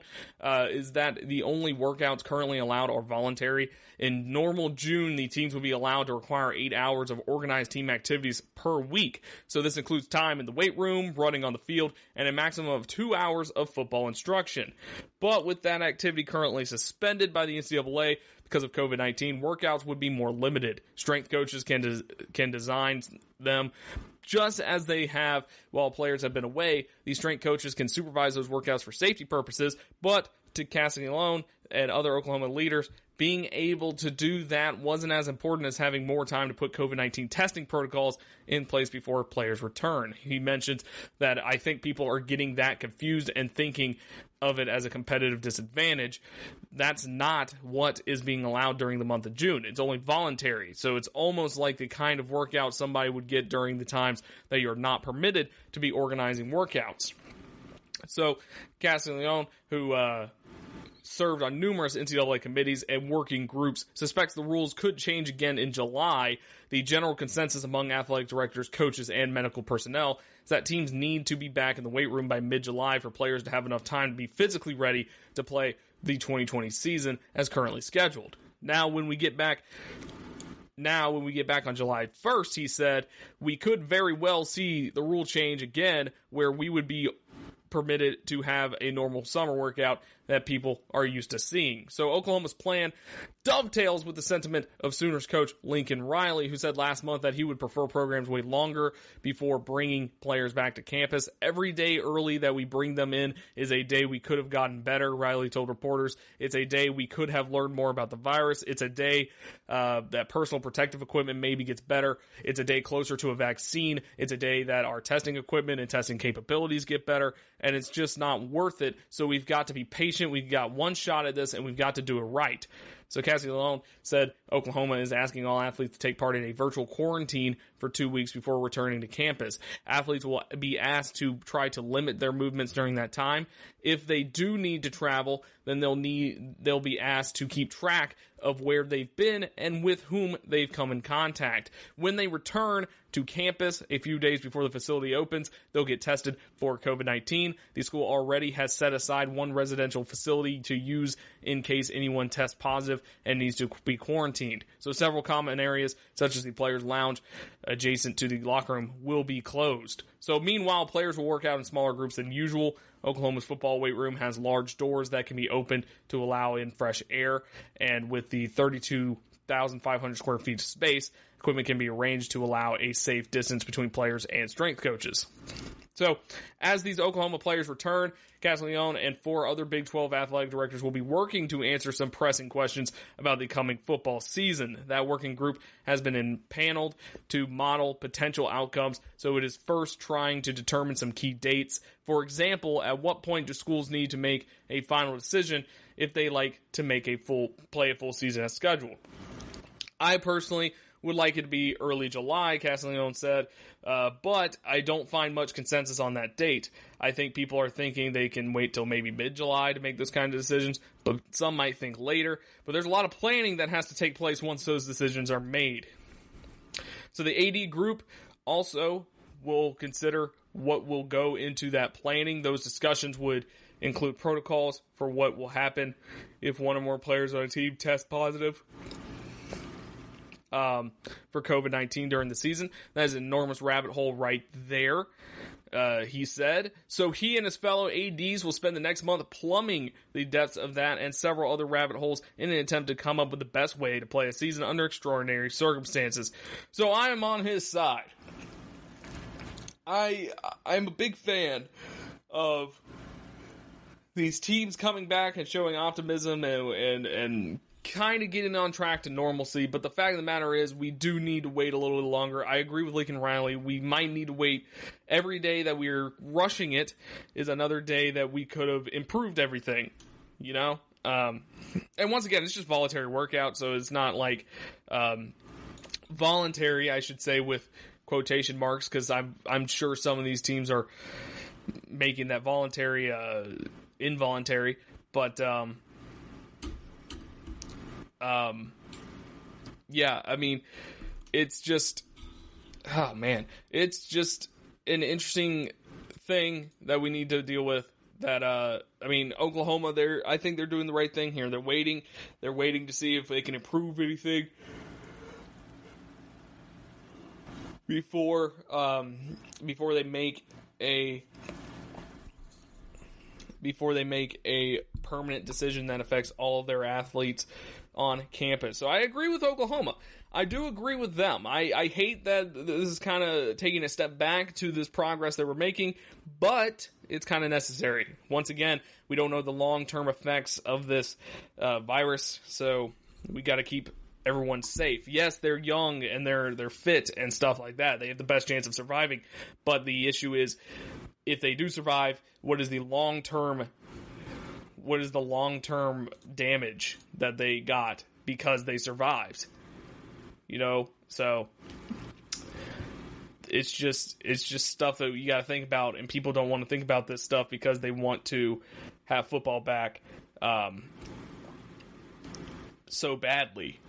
is that the only workouts currently allowed are voluntary. In normal June, the teams will be allowed to require 8 hours of organized team activities per week. So this includes time in the weight room, running on the field, and a maximum of 2 hours of football instruction. But with that activity currently suspended by the NCAA because of COVID-19, workouts would be more limited. Strength coaches can design them just as they have while players have been away. These strength coaches can supervise those workouts for safety purposes, but to Castiglione and other Oklahoma leaders, being able to do that wasn't as important as having more time to put COVID-19 testing protocols in place before players return. He mentions that I think people are getting that confused and thinking of it as a competitive disadvantage. That's not what is being allowed during the month of June. It's only voluntary. So it's almost like the kind of workout somebody would get during the times that you're not permitted to be organizing workouts. So Castiglione, who served on numerous NCAA committees and working groups, suspects the rules could change again in July. The general consensus among athletic directors, coaches, and medical personnel is that teams need to be back in the weight room by mid-July for players to have enough time to be physically ready to play the 2020 season as currently scheduled. Now, when we get back on July 1st, he said, we could very well see the rule change again where we would be permitted to have a normal summer workout that people are used to seeing. So Oklahoma's plan dovetails with the sentiment of Sooners coach Lincoln Riley, who said last month that he would prefer programs wait longer before bringing players back to campus. Every day early that we bring them in is a day we could have gotten better, Riley told reporters. It's a day we could have learned more about the virus. It's a day that personal protective equipment maybe gets better. It's a day closer to a vaccine. It's a day that our testing equipment and testing capabilities get better, and it's just not worth it. So we've got to be patient. We've got one shot at this, and we've got to do it right. So Castiglione said Oklahoma is asking all athletes to take part in a virtual quarantine for 2 weeks before returning to campus. Athletes will be asked to try to limit their movements during that time. If they do need to travel, then they'll be asked to keep track of where they've been and with whom they've come in contact. When they return to campus a few days before the facility opens, they'll get tested for COVID-19. The school already has set aside one residential facility to use in case anyone tests positive and needs to be quarantined. So several common areas, such as the players' lounge adjacent to the locker room, will be closed. So meanwhile, players will work out in smaller groups than usual. Oklahoma's football weight room has large doors that can be opened to allow in fresh air, and with the 32,500 square feet of space, Equipment can be arranged to allow a safe distance between players and strength coaches. So, as these Oklahoma players return, Castiglione and 4 other Big 12 athletic directors will be working to answer some pressing questions about the coming football season. That working group has been impaneled to model potential outcomes, so it is first trying to determine some key dates. For example, at what point do schools need to make a final decision if they like to make play a full season as scheduled? I personally would like it to be early July, Castiglione said, but I don't find much consensus on that date. I think people are thinking they can wait till maybe mid-July to make those kind of decisions, but some might think later. But there's a lot of planning that has to take place once those decisions are made. So the AD group also will consider what will go into that planning. Those discussions would include protocols for what will happen if one or more players on a team test positive for COVID-19 during the season. That is an enormous rabbit hole right there, he said. So he and his fellow ADs will spend the next month plumbing the depths of that and several other rabbit holes in an attempt to come up with the best way to play a season under extraordinary circumstances. So I am on his side. I'm a big fan of these teams coming back and showing optimism and kind of getting on track to normalcy, but the fact of the matter is we do need to wait a little bit longer. I agree with Lincoln Riley. We might need to wait. Every day that we're rushing it is another day that we could have improved everything, you know? And once again, it's just voluntary workout, so it's not like voluntary, I should say, with quotation marks, because I'm sure some of these teams are making that voluntary involuntary, but yeah, I mean, it's just, oh man, it's just an interesting thing that we need to deal with. That, I mean, Oklahoma, I think they're doing the right thing here. They're waiting to see if they can improve anything before they make a permanent decision that affects all of their athletes on campus. So I agree with Oklahoma. I do agree with them. I hate that this is kind of taking a step back to this progress that we're making, but it's kind of necessary. Once again, we don't know the long-term effects of this virus, so we got to keep everyone safe. Yes, they're young and they're fit and stuff like that. They have the best chance of surviving, but the issue is, if they do survive, what is the long-term damage that they got because they survived? You know, so it's just stuff that you got to think about, and people don't want to think about this stuff because they want to have football back so badly.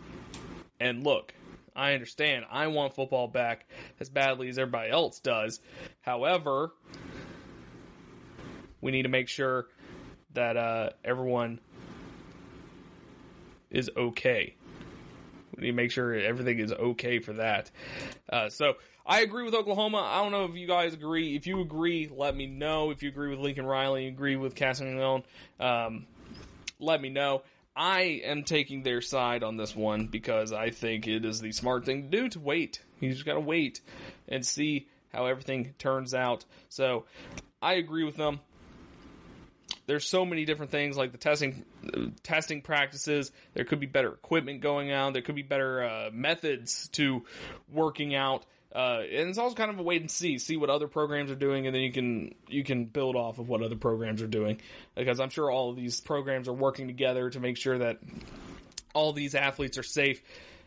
And look, I understand. I want football back as badly as everybody else does. However, we need to make sure that everyone is okay. We need to make sure everything is okay for that. So I agree with Oklahoma. I don't know if you guys agree. If you agree, let me know. If you agree with Lincoln Riley, agree with Castiglione, let me know. I am taking their side on this one because I think it is the smart thing to do, to wait. You just got to wait and see how everything turns out. So I agree with them. There's so many different things, like the testing practices. There could be better equipment going on. There could be better methods to working out. And it's also kind of a wait and see what other programs are doing, and then you can build off of what other programs are doing. Because I'm sure all of these programs are working together to make sure that all these athletes are safe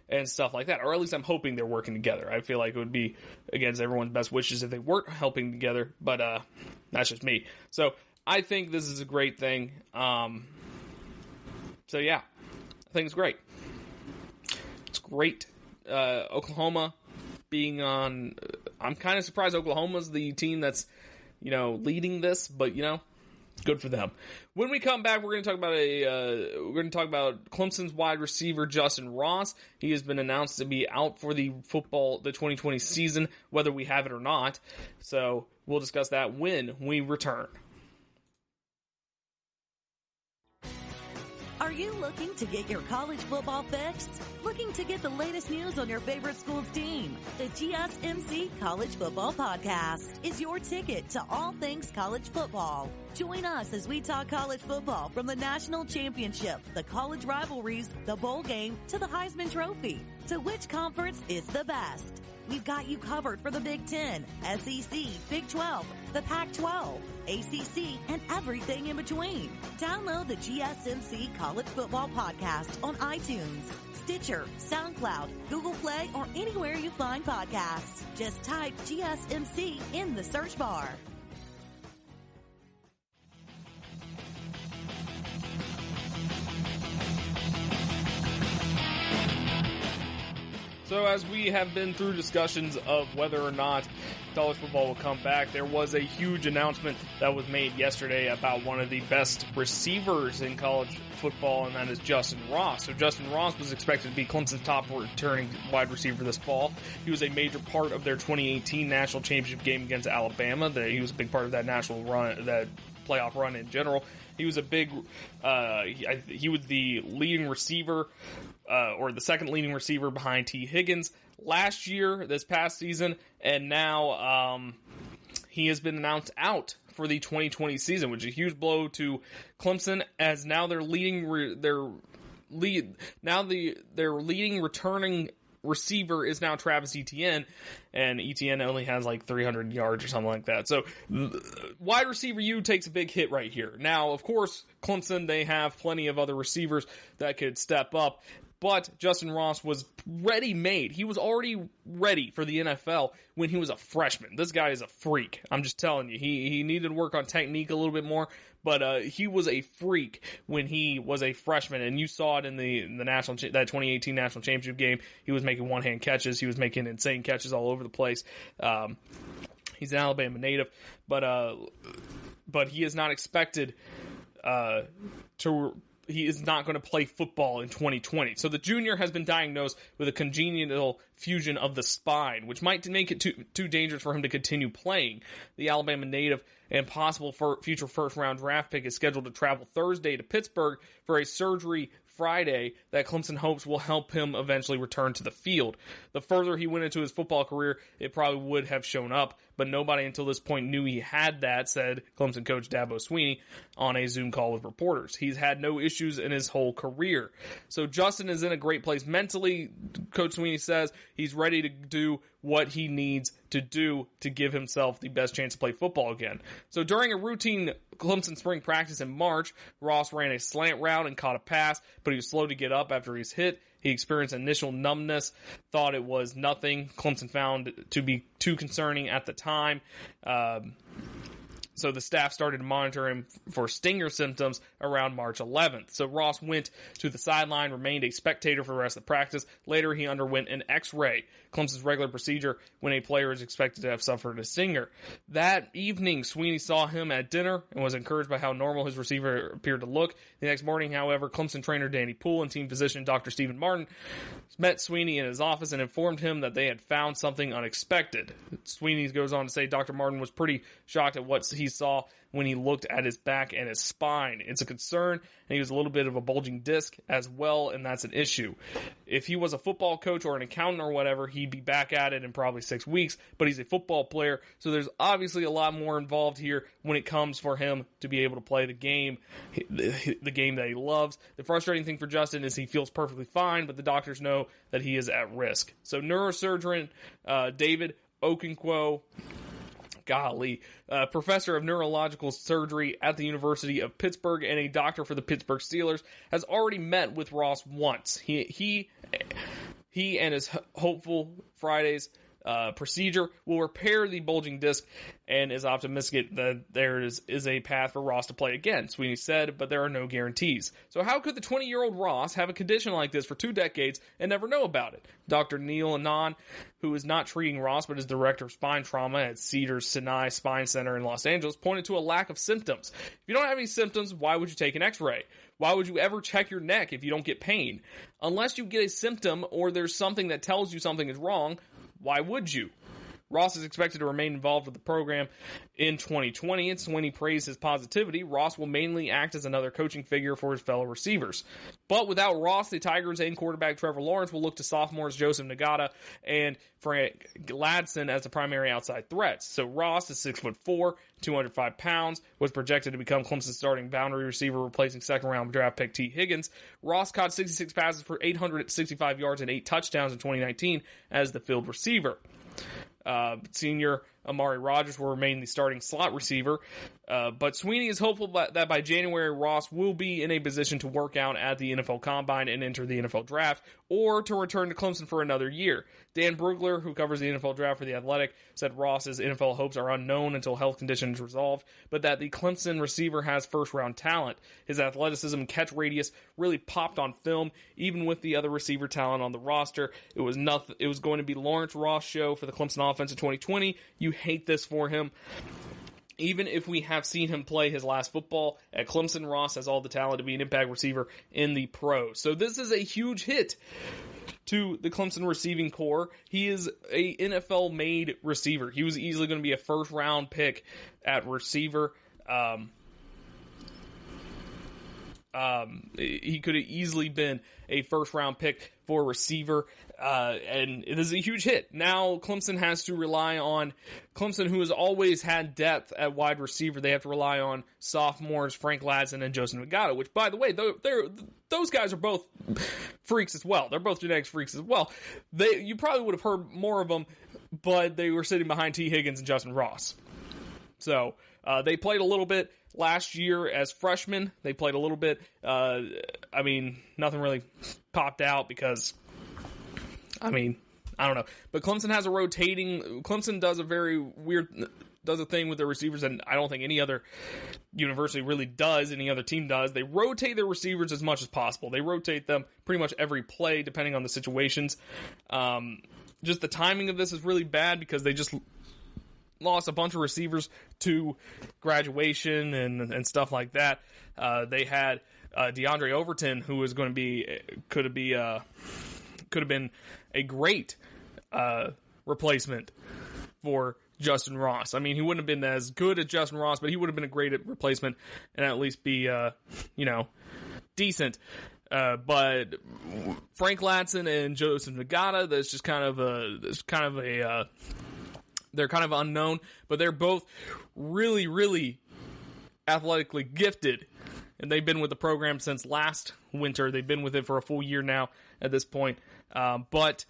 and stuff like that. Or at least I'm hoping they're working together. I feel like it would be against everyone's best wishes if they weren't helping together, but that's just me. So I think this is a great thing. So yeah, I think it's great. It's great. Oklahoma being on, I'm kind of surprised Oklahoma's the team that's, leading this, but good for them. When we come back, we're going to talk about Clemson's wide receiver Justyn Ross. He has been announced to be out for the 2020 season, whether we have it or not. So we'll discuss that when we return. Are Are you looking to get your college football fix? Looking to get the latest news on your favorite school's team? The GSMC College Football Podcast is your ticket to all things college football. Join us as we talk college football from the national championship, the college rivalries, the bowl game, to the Heisman Trophy. To which conference is the best? We've got you covered for the Big Ten, SEC, Big 12, the Pac-12, ACC, and everything in between. Download the GSMC College Football Podcast on iTunes, Stitcher, SoundCloud, Google Play, or anywhere you find podcasts. Just type GSMC in the search bar. So as we have been through discussions of whether or not college football will come back, there was a huge announcement that was made yesterday about one of the best receivers in college football, and that is Justyn Ross. So Justyn Ross was expected to be Clemson's top returning wide receiver this fall. He was a major part of their 2018 national championship game against Alabama. He was a big part of that national run, that playoff run in general. He was a big, he was the leading receiver, or the second leading receiver behind T. Higgins last year, this past season, and now he has been announced out for the 2020 season, which is a huge blow to Clemson, as now their leading returning receiver is now Travis Etienne, and Etienne only has like 300 yards or something like that. So wide receiver U takes a big hit right here. Now, of course, Clemson, they have plenty of other receivers that could step up, but Justyn Ross was ready-made. He was already ready for the NFL when he was a freshman. This guy is a freak. I'm just telling you. He needed to work on technique a little bit more, but he was a freak when he was a freshman, and you saw it in the national that 2018 national championship game. He was making one-hand catches. He was making insane catches all over the place. He's an Alabama native, but he is not expected he is not going to play football in 2020. So the junior has been diagnosed with a congenital fusion of the spine, which might make it too dangerous for him to continue playing. The Alabama native and possible future first-round draft pick is scheduled to travel Thursday to Pittsburgh for a surgery Friday that Clemson hopes will help him eventually return to the field. The further he went into his football career, it probably would have shown up, but nobody until this point knew he had that, said Clemson coach Dabo Swinney on a Zoom call with reporters. He's had no issues in his whole career. So Justyn is in a great place mentally. Coach Swinney says he's ready to do what he needs to do to give himself the best chance to play football again. So during a routine Clemson spring practice in March, Ross ran a slant route and caught a pass, but he was slow to get up after he was hit. He experienced initial numbness, thought it was nothing. Clemson found it to be too concerning at the time. So the staff started to monitor him for stinger symptoms around March 11th. So Ross went to the sideline, remained a spectator for the rest of the practice. Later, he underwent an X-ray, Clemson's regular procedure when a player is expected to have suffered a stinger. That evening, Swinney saw him at dinner and was encouraged by how normal his receiver appeared to look. The next morning, however, Clemson trainer Danny Poole and team physician Dr. Stephen Martin met Swinney in his office and informed him that they had found something unexpected. Swinney goes on to say Dr. Martin was pretty shocked at what he saw when he looked at his back and his spine. It's a concern, and he was a little bit of a bulging disc as well, and that's an issue. If he was a football coach or an accountant or whatever, he'd be back at it in probably 6 weeks, but he's a football player, so there's obviously a lot more involved here when it comes for him to be able to play the game that he loves. The frustrating thing for Justyn is he feels perfectly fine, but the doctors know that he is at risk. So neurosurgeon David Okonkwo, professor of neurological surgery at the University of Pittsburgh and a doctor for the Pittsburgh Steelers, has already met with Ross once. He and his hopeful Friday's procedure will repair the bulging disc and is optimistic that there is a path for Ross to play again, Swinney said, but there are no guarantees. So how could the 20-year-old Ross have a condition like this for 2 decades and never know about it? Dr. Neil Anand, who is not treating Ross but is director of spine trauma at Cedars-Sinai Spine Center in Los Angeles, pointed to a lack of symptoms. If you don't have any symptoms, why would you take an X-ray? Why would you ever check your neck if you don't get pain? Unless you get a symptom or there's something that tells you something is wrong, why would you? Ross is expected to remain involved with the program in 2020, and Sweeney praised his positivity. Ross will mainly act as another coaching figure for his fellow receivers. But without Ross, the Tigers and quarterback Trevor Lawrence will look to sophomores Joseph Nagata and Frank Ladson as the primary outside threats. So Ross is 6'4", 205 pounds, was projected to become Clemson's starting boundary receiver, replacing second-round draft pick T. Higgins. Ross caught 66 passes for 865 yards and 8 touchdowns in 2019 as the field receiver. Senior Amari Rogers will remain the starting slot receiver, but Sweeney is hopeful that by January, Ross will be in a position to work out at the NFL Combine and enter the NFL Draft, or to return to Clemson for another year. Dan Brugler, who covers the NFL Draft for The Athletic, said Ross's NFL hopes are unknown until health conditions resolved, but that the Clemson receiver has first-round talent. His athleticism and catch radius really popped on film, even with the other receiver talent on the roster. It was going to be Lawrence Ross show for the Clemson offense in 2020. You hate this for him. Even if we have seen him play his last football at Clemson, Ross has all the talent to be an impact receiver in the pros. So this is a huge hit to the Clemson receiving core. He is a NFL-made receiver. He was easily going to be a first-round pick at receiver. He could have easily been a first-round pick for receiver, and it is a huge hit. Now Clemson has to rely on Clemson, who has always had depth at wide receiver. They have to rely on sophomores Frank Ladson and Joseph Nagata, which, by the way, those guys are both freaks as well. They're both genetics freaks as well. You probably would have heard more of them, but they were sitting behind T. Higgins and Justyn Ross. So they played a little bit last year as freshmen. They played a little bit. Nothing really popped out because, I don't know. But Clemson does a very weird, does a thing with their receivers, and I don't think any other university really does, any other team does. They rotate their receivers as much as possible. They rotate them pretty much every play, depending on the situations. Just the timing of this is really bad because they just lost a bunch of receivers to graduation and stuff like that. They had DeAndre Overton, who was going to could have been a great replacement for Justyn Ross. I mean, he wouldn't have been as good as Justyn Ross, but he would have been a great replacement and at least be decent. But Frank Ladson and Joseph Nagata, that's just they're kind of unknown, but they're both really, really athletically gifted. And they've been with the program since last winter. They've been with it for a full year now at this point. But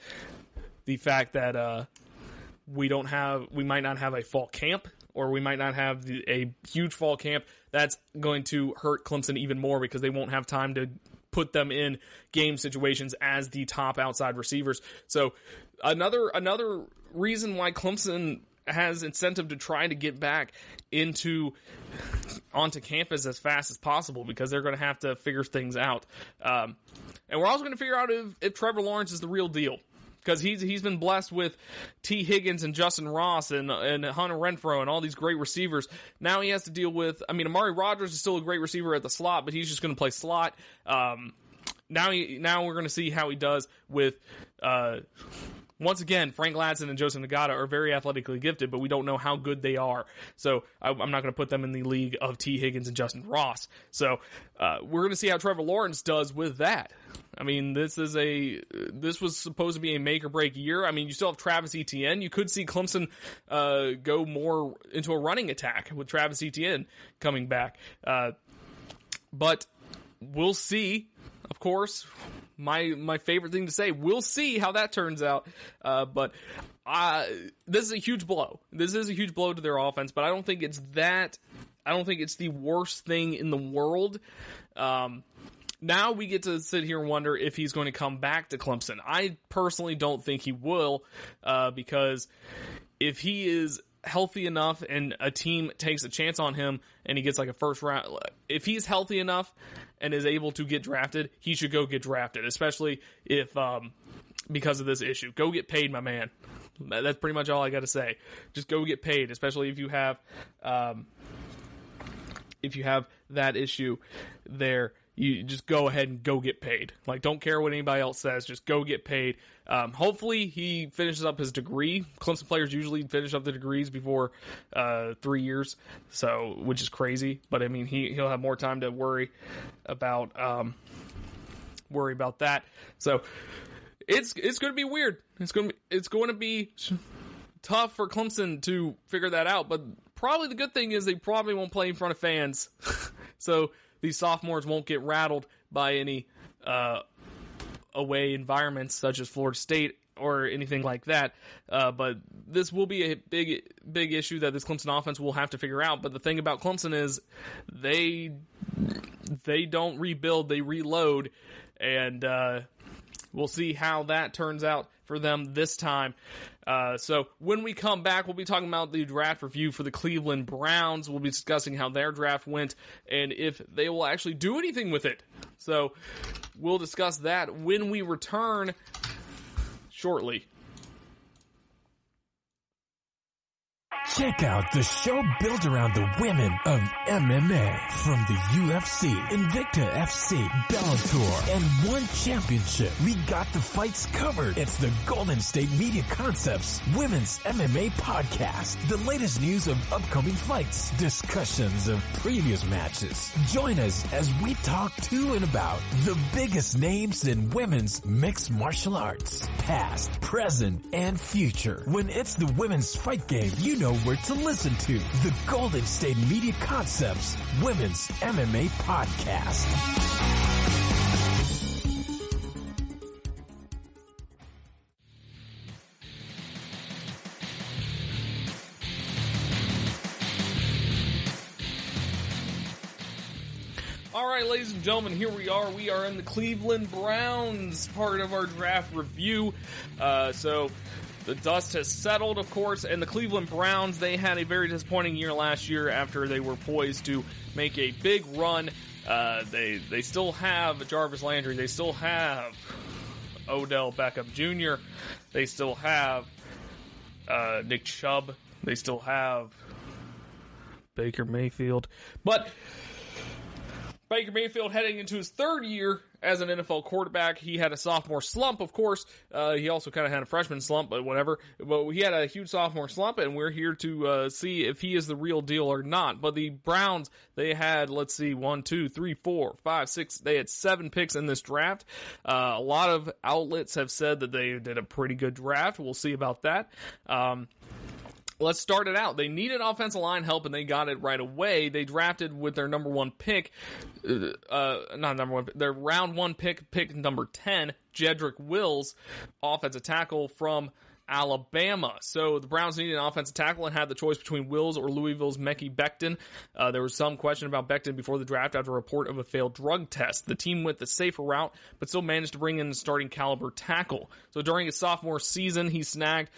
the fact that we might not have a fall camp, or we might not have a huge fall camp, that's going to hurt Clemson even more because they won't have time to put them in game situations as the top outside receivers. So another reason why Clemson has incentive to try to get back onto campus as fast as possible, because they're going to have to figure things out. And we're also going to figure out if Trevor Lawrence is the real deal, because he's been blessed with T. Higgins and Justyn Ross and Hunter Renfrow and all these great receivers. Now he has to deal with, Amari Rogers is still a great receiver at the slot, but he's just going to play slot. Now we're going to see how he does with, once again, Frank Ladson and Joseph Nagata are very athletically gifted, but we don't know how good they are. So I'm not going to put them in the league of T. Higgins and Justyn Ross. So we're going to see how Trevor Lawrence does with that. This was supposed to be a make or break year. You still have Travis Etienne. You could see Clemson go more into a running attack with Travis Etienne coming back. But we'll see. Of course, my favorite thing to say, we'll see how that turns out. But this is a huge blow. This is a huge blow to their offense, but I don't think it's the worst thing in the world. Now we get to sit here and wonder if he's going to come back to Clemson. I personally don't think he will, because if he is healthy enough and a team takes a chance on him and he gets like a first round, if he's healthy enough and is able to get drafted, he should go get drafted, especially if because of this issue. Go get paid, my man. That's pretty much all I got to say. Just go get paid, especially if you have that issue there. you just go ahead and go get paid. Like, don't care what anybody else says. Just go get paid. Hopefully he finishes up his degree. Clemson players usually finish up the degrees before 3 years, so which is crazy. But I mean, he'll have more time to worry about that. So it's going to be weird. It's going to be tough for Clemson to figure that out. But probably the good thing is they probably won't play in front of fans, so these sophomores won't get rattled by any away environments such as Florida State or anything like that. But this will be a big issue that this Clemson offense will have to figure out. But the thing about Clemson is they don't rebuild, they reload, and we'll see how that turns out for them this time. So when we come back, we'll be talking about the draft review for the Cleveland Browns. We'll be discussing how their draft went and if they will actually do anything with it. So we'll discuss that when we return shortly. Check out the show built around the women of MMA. From the UFC, Invicta FC, Bellator, and One Championship. We got the fights covered. It's the Golden State Media Concepts Women's MMA Podcast. The latest news of upcoming fights, discussions of previous matches. Join us as we talk to and about the biggest names in women's mixed martial arts. Past, present, and future. When it's the women's fight game, you know where to listen to. The Golden State Media Concepts Women's MMA Podcast. All right, ladies and gentlemen, here we are. We are in the Cleveland Browns part of our draft review. So the dust has settled, of course, and the Cleveland Browns, they had a very disappointing year last year after they were poised to make a big run. They still have Jarvis Landry. They still have Odell Beckham Jr. They still have Nick Chubb. They still have Baker Mayfield. But Baker Mayfield heading into his third year as an NFL quarterback. He had a sophomore slump, of course. He also kind of had a freshman slump, but whatever. But he had a huge sophomore slump, and we're here to see if he is the real deal or not. But the Browns, they had, let's see, 1, 2, 3, 4, 5, 6. They had 7 picks in this draft. A lot of outlets have said that they did a pretty good draft. We'll see about that. Let's start it out. They needed offensive line help, and they got it right away. They drafted with their number 1 pick, their round 1 pick number 10, Jedrick Wills, offensive tackle from Alabama. So the Browns needed an offensive tackle and had the choice between Wills or Louisville's Mekhi Becton. There was some question about Becton before the draft after a report of a failed drug test. The team went the safer route, but still managed to bring in a starting caliber tackle. So during his sophomore season, he snagged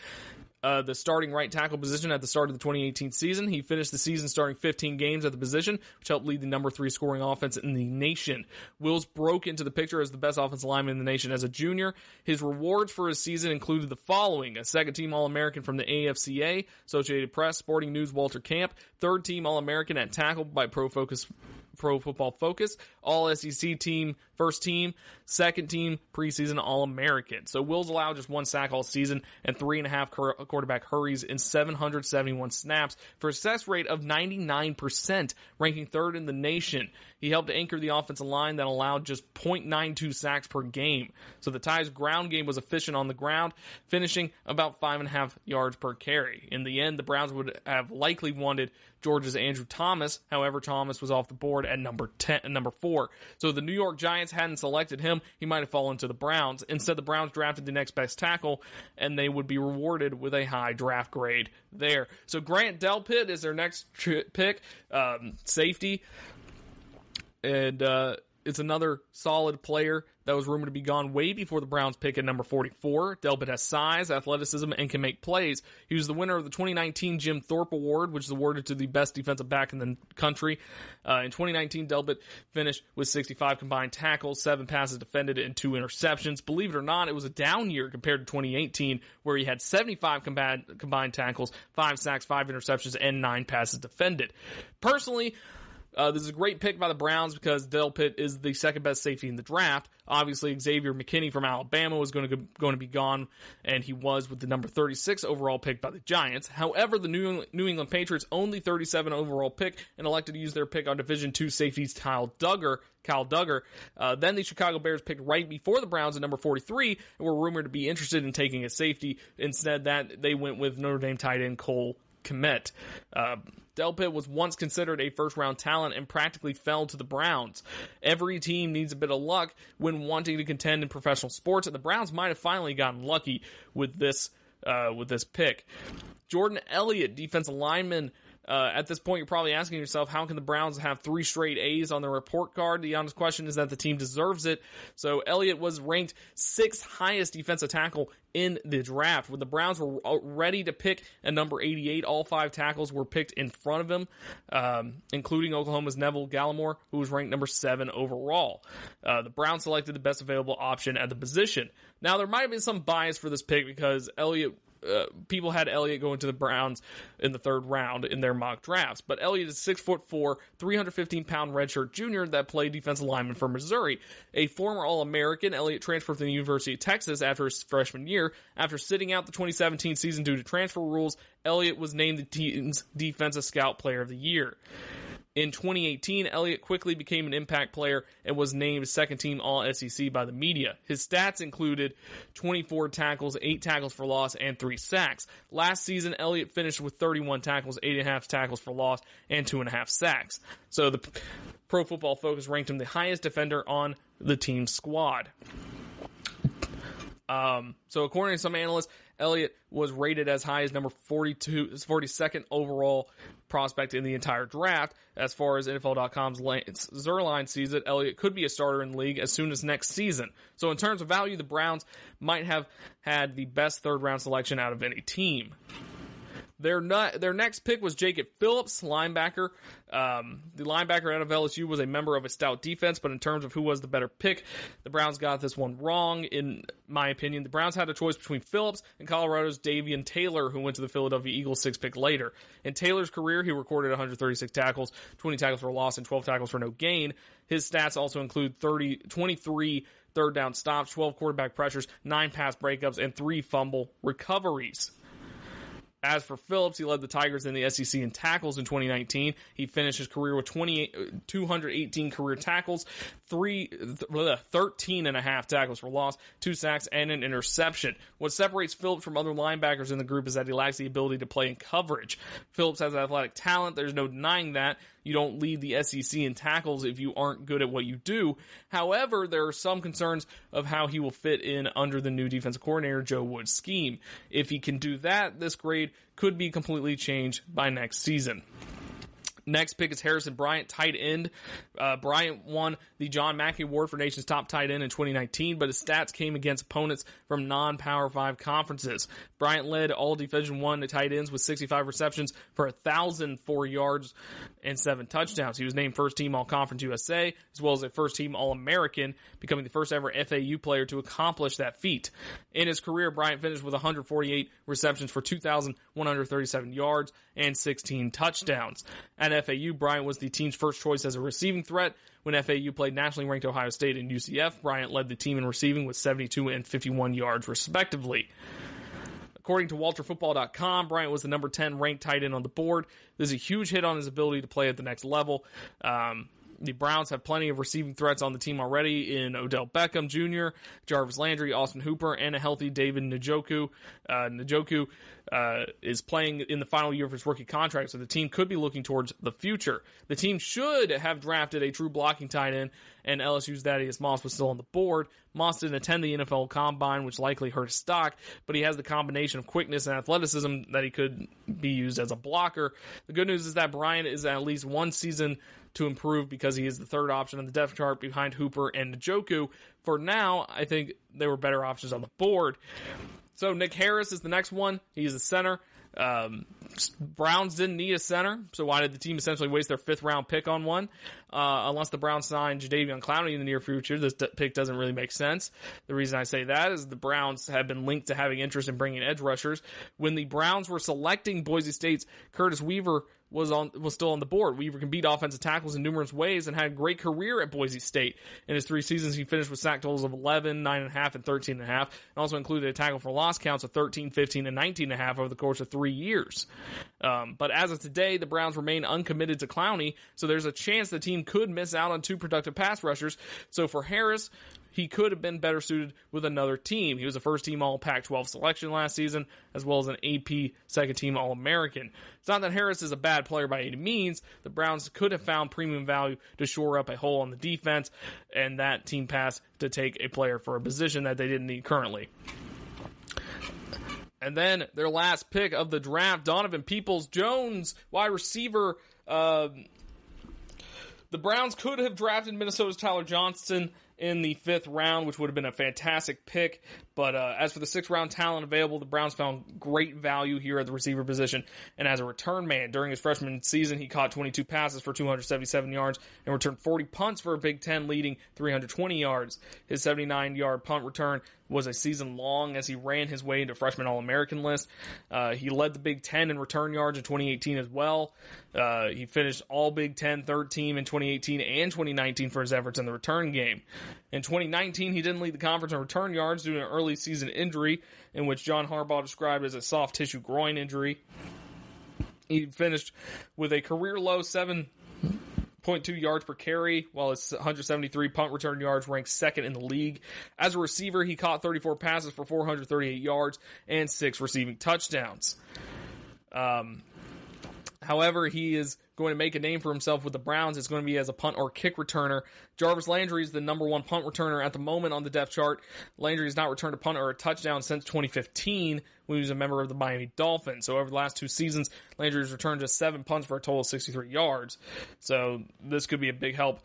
the starting right tackle position at the start of the 2018 season. He finished the season starting 15 games at the position, which helped lead the number 3 scoring offense in the nation. Wills broke into the picture as the best offensive lineman in the nation as a junior. His rewards for his season included the following: a second-team All-American from the AFCA, Associated Press, Sporting News, Walter Camp, third-team All-American at tackle by Pro Football Focus, All-SEC team, first team, second team, preseason All-American. So Wills allowed just 1 sack all season and 3.5 quarterback hurries in 771 snaps for a success rate of 99%, ranking 3rd in the nation. He helped anchor the offensive line that allowed just 0.92 sacks per game. So the Tide ground game was efficient on the ground, finishing about 5.5 yards per carry. In the end, the Browns would have likely wanted Georgia's Andrew Thomas. However, Thomas was off the board at number 4. So the New York Giants hadn't selected him. He might have fallen to the Browns. Instead, the Browns drafted the next best tackle, and they would be rewarded with a high draft grade there. So Grant Delpit is their next pick, safety. And it's another solid player that was rumored to be gone way before the Browns pick at number 44. Delpit has size, athleticism, and can make plays. He was the winner of the 2019 Jim Thorpe Award, which is awarded to the best defensive back in the country. In 2019, Delpit finished with 65 combined tackles, 7 passes defended, and 2 interceptions. Believe it or not, it was a down year compared to 2018, where he had 75 combined tackles, 5 sacks, 5 interceptions, and 9 passes defended. Personally, This is a great pick by the Browns because Delpit is the second best safety in the draft. Obviously, Xavier McKinney from Alabama was going to be gone, and he was with the number 36 overall pick by the Giants. However, the New England Patriots owned the 37 overall pick and elected to use their pick on Division II safeties Kyle Duggar. Then the Chicago Bears picked right before the Browns at number 43 and were rumored to be interested in taking a safety. Instead, that they went with Notre Dame tight end Cole Kmet. Delpit was once considered a first-round talent and practically fell to the Browns. Every team needs a bit of luck when wanting to contend in professional sports, and the Browns might have finally gotten lucky with this pick. Jordan Elliott, defensive lineman. At this point, you're probably asking yourself, how can the Browns have 3 straight A's on their report card? The honest question is that the team deserves it. So Elliott was ranked 6th highest defensive tackle in the draft. When the Browns were ready to pick at number 88, all 5 tackles were picked in front of him, including Oklahoma's Neville Gallimore, who was ranked number 7 overall. The Browns selected the best available option at the position. Now, there might have been some bias for this pick because people had Elliott going to the Browns in the 3rd round in their mock drafts. But Elliott is 6'4", 315-pound redshirt junior that played defensive lineman for Missouri. A former All-American, Elliott transferred from the University of Texas after his freshman year. After sitting out the 2017 season due to transfer rules, Elliott was named the team's Defensive Scout Player of the Year. In 2018, Elliott quickly became an impact player and was named second-team All-SEC by the media. His stats included 24 tackles, 8 tackles for loss, and 3 sacks. Last season, Elliott finished with 31 tackles, 8.5 tackles for loss, and 2.5 sacks. So the Pro Football Focus ranked him the highest defender on the team's squad. So according to some analysts, Elliott was rated as high as number 42nd overall prospect in the entire draft. As far as NFL.com's Lance Zierlein sees it, Elliott could be a starter in the league as soon as next season. So in terms of value, the Browns might have had the best 3rd round selection out of any team. Their next pick was Jacob Phillips, linebacker. The linebacker out of LSU was a member of a stout defense, but in terms of who was the better pick, the Browns got this one wrong, in my opinion. The Browns had a choice between Phillips and Colorado's Davian Taylor, who went to the Philadelphia Eagles 6th pick later. In Taylor's career, he recorded 136 tackles, 20 tackles for loss, and 12 tackles for no gain. His stats also include 23 third down stops, 12 quarterback pressures, 9 pass breakups, and 3 fumble recoveries. As for Phillips, he led the Tigers in the SEC in tackles in 2019. He finished his career with 218 career tackles, 13.5 tackles for loss, 2 sacks, and an interception. What separates Phillips from other linebackers in the group is that he lacks the ability to play in coverage. Phillips has athletic talent. There's no denying that. You don't lead the SEC in tackles if you aren't good at what you do. However, there are some concerns of how he will fit in under the new defensive coordinator, Joe Wood's scheme. If he can do that, this grade could be completely changed by next season. Next pick is Harrison Bryant, tight end. Bryant won the John Mackey Award for Nation's Top Tight End in 2019, but his stats came against opponents from non-Power 5 conferences. Bryant led all Division I tight ends with 65 receptions for 1,004 yards and 7 touchdowns. He was named first-team All-Conference USA, as well as a first-team All-American, becoming the first ever FAU player to accomplish that feat. In his career, Bryant finished with 148 receptions for 2,137 yards and 16 touchdowns. At FAU, Bryant was the team's first choice as a receiving threat. When FAU played nationally ranked Ohio State and UCF, Bryant led the team in receiving with 72 and 51 yards, respectively. According to WalterFootball.com, Bryant was the number 10 ranked tight end on the board. This is a huge hit on his ability to play at the next level. The Browns have plenty of receiving threats on the team already in Odell Beckham Jr., Jarvis Landry, Austin Hooper, and a healthy David Njoku. Njoku is playing in the final year of his rookie contract, so the team could be looking towards the future. The team should have drafted a true blocking tight end, and LSU's Thaddeus Moss was still on the board. Moss didn't attend the NFL Combine, which likely hurt his stock, but he has the combination of quickness and athleticism that he could be used as a blocker. The good news is that Bryant is at least one season to improve because he is the third option on the depth chart behind Hooper and Njoku. For now, I think there were better options on the board. So Nick Harris is the next one. He's the center. Browns didn't need a center, so why did the team essentially waste their 5th round pick on one? unless the Browns sign Jadeveon Clowney in the near future. This pick doesn't really make sense. The reason I say that is the Browns have been linked to having interest in bringing edge rushers. When the Browns were selecting Boise State's Curtis Weaver was still on the board. Weaver can beat offensive tackles in numerous ways and had a great career at Boise State. In his 3 seasons, he finished with sack totals of 11, 9.5, and 13.5, and also included a tackle for loss counts of 13, 15, and 19.5 over the course of 3 years. But as of today, the Browns remain uncommitted to Clowney, so there's a chance the team could miss out on 2 productive pass rushers. So for Harris, he could have been better suited with another team. He was a first-team All-Pac-12 selection last season, as well as an AP second-team All-American. It's not that Harris is a bad player by any means. The Browns could have found premium value to shore up a hole on the defense, and that team passed to take a player for a position that they didn't need currently. And then their last pick of the draft, Donovan Peoples-Jones, wide receiver. The Browns could have drafted Minnesota's Tyler Johnston in the 5th round, which would have been a fantastic pick. But as for the 6th round talent available, the Browns found great value here at the receiver position. And as a return man, during his freshman season, he caught 22 passes for 277 yards and returned 40 punts for a Big Ten leading 320 yards. His 79-yard punt return was a season long as he ran his way into freshman All-American list. He led the Big Ten in return yards in 2018 as well. He finished all Big Ten third team in 2018 and 2019 for his efforts in the return game. In 2019, he didn't lead the conference in return yards due to an early season injury, in which John Harbaugh described as a soft tissue groin injury. He finished with a career low 7.2 yards per carry, while his 173 punt return yards ranked 2nd in the league. As a receiver, he caught 34 passes for 438 yards and 6 receiving touchdowns. However, he is going to make a name for himself with the Browns. It's going to be as a punt or kick returner. Jarvis Landry is the number 1 punt returner at the moment on the depth chart. Landry has not returned a punt or a touchdown since 2015 when he was a member of the Miami Dolphins. So over the last 2 seasons, Landry has returned just 7 punts for a total of 63 yards. So this could be a big help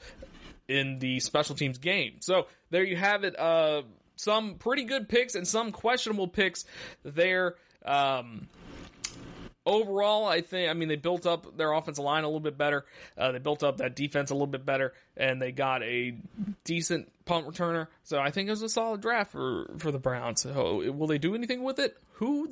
in the special teams game. So there you have it. Some pretty good picks and some questionable picks there. Overall, I mean, they built up their offensive line a little bit better. They built up that defense a little bit better, and they got a decent punt returner. So I think it was a solid draft for the Browns. So will they do anything with it? Who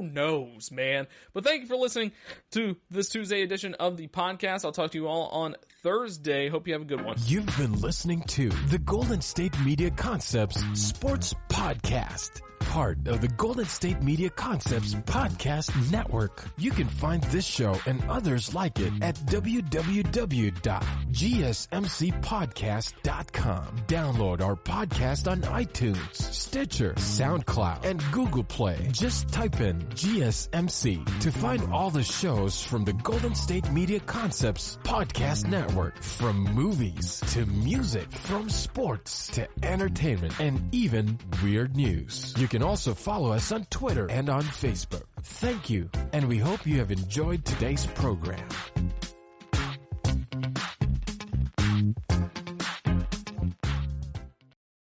knows, man? But thank you for listening to this Tuesday edition of the podcast. I'll talk to you all on Thursday. Hope you have a good one. You've been listening to the Golden State Media Concepts Sports Podcast, part of the Golden State Media Concepts Podcast Network. You can find this show and others like it at www.gsmcpodcast.com. Download our podcast on iTunes, Stitcher, SoundCloud, and Google Play. Just type in GSMC to find all the shows from the Golden State Media Concepts Podcast Network. From movies to music, from sports to entertainment, and even weird news. You can also follow us on Twitter and on Facebook. Thank you, and we hope you have enjoyed today's program.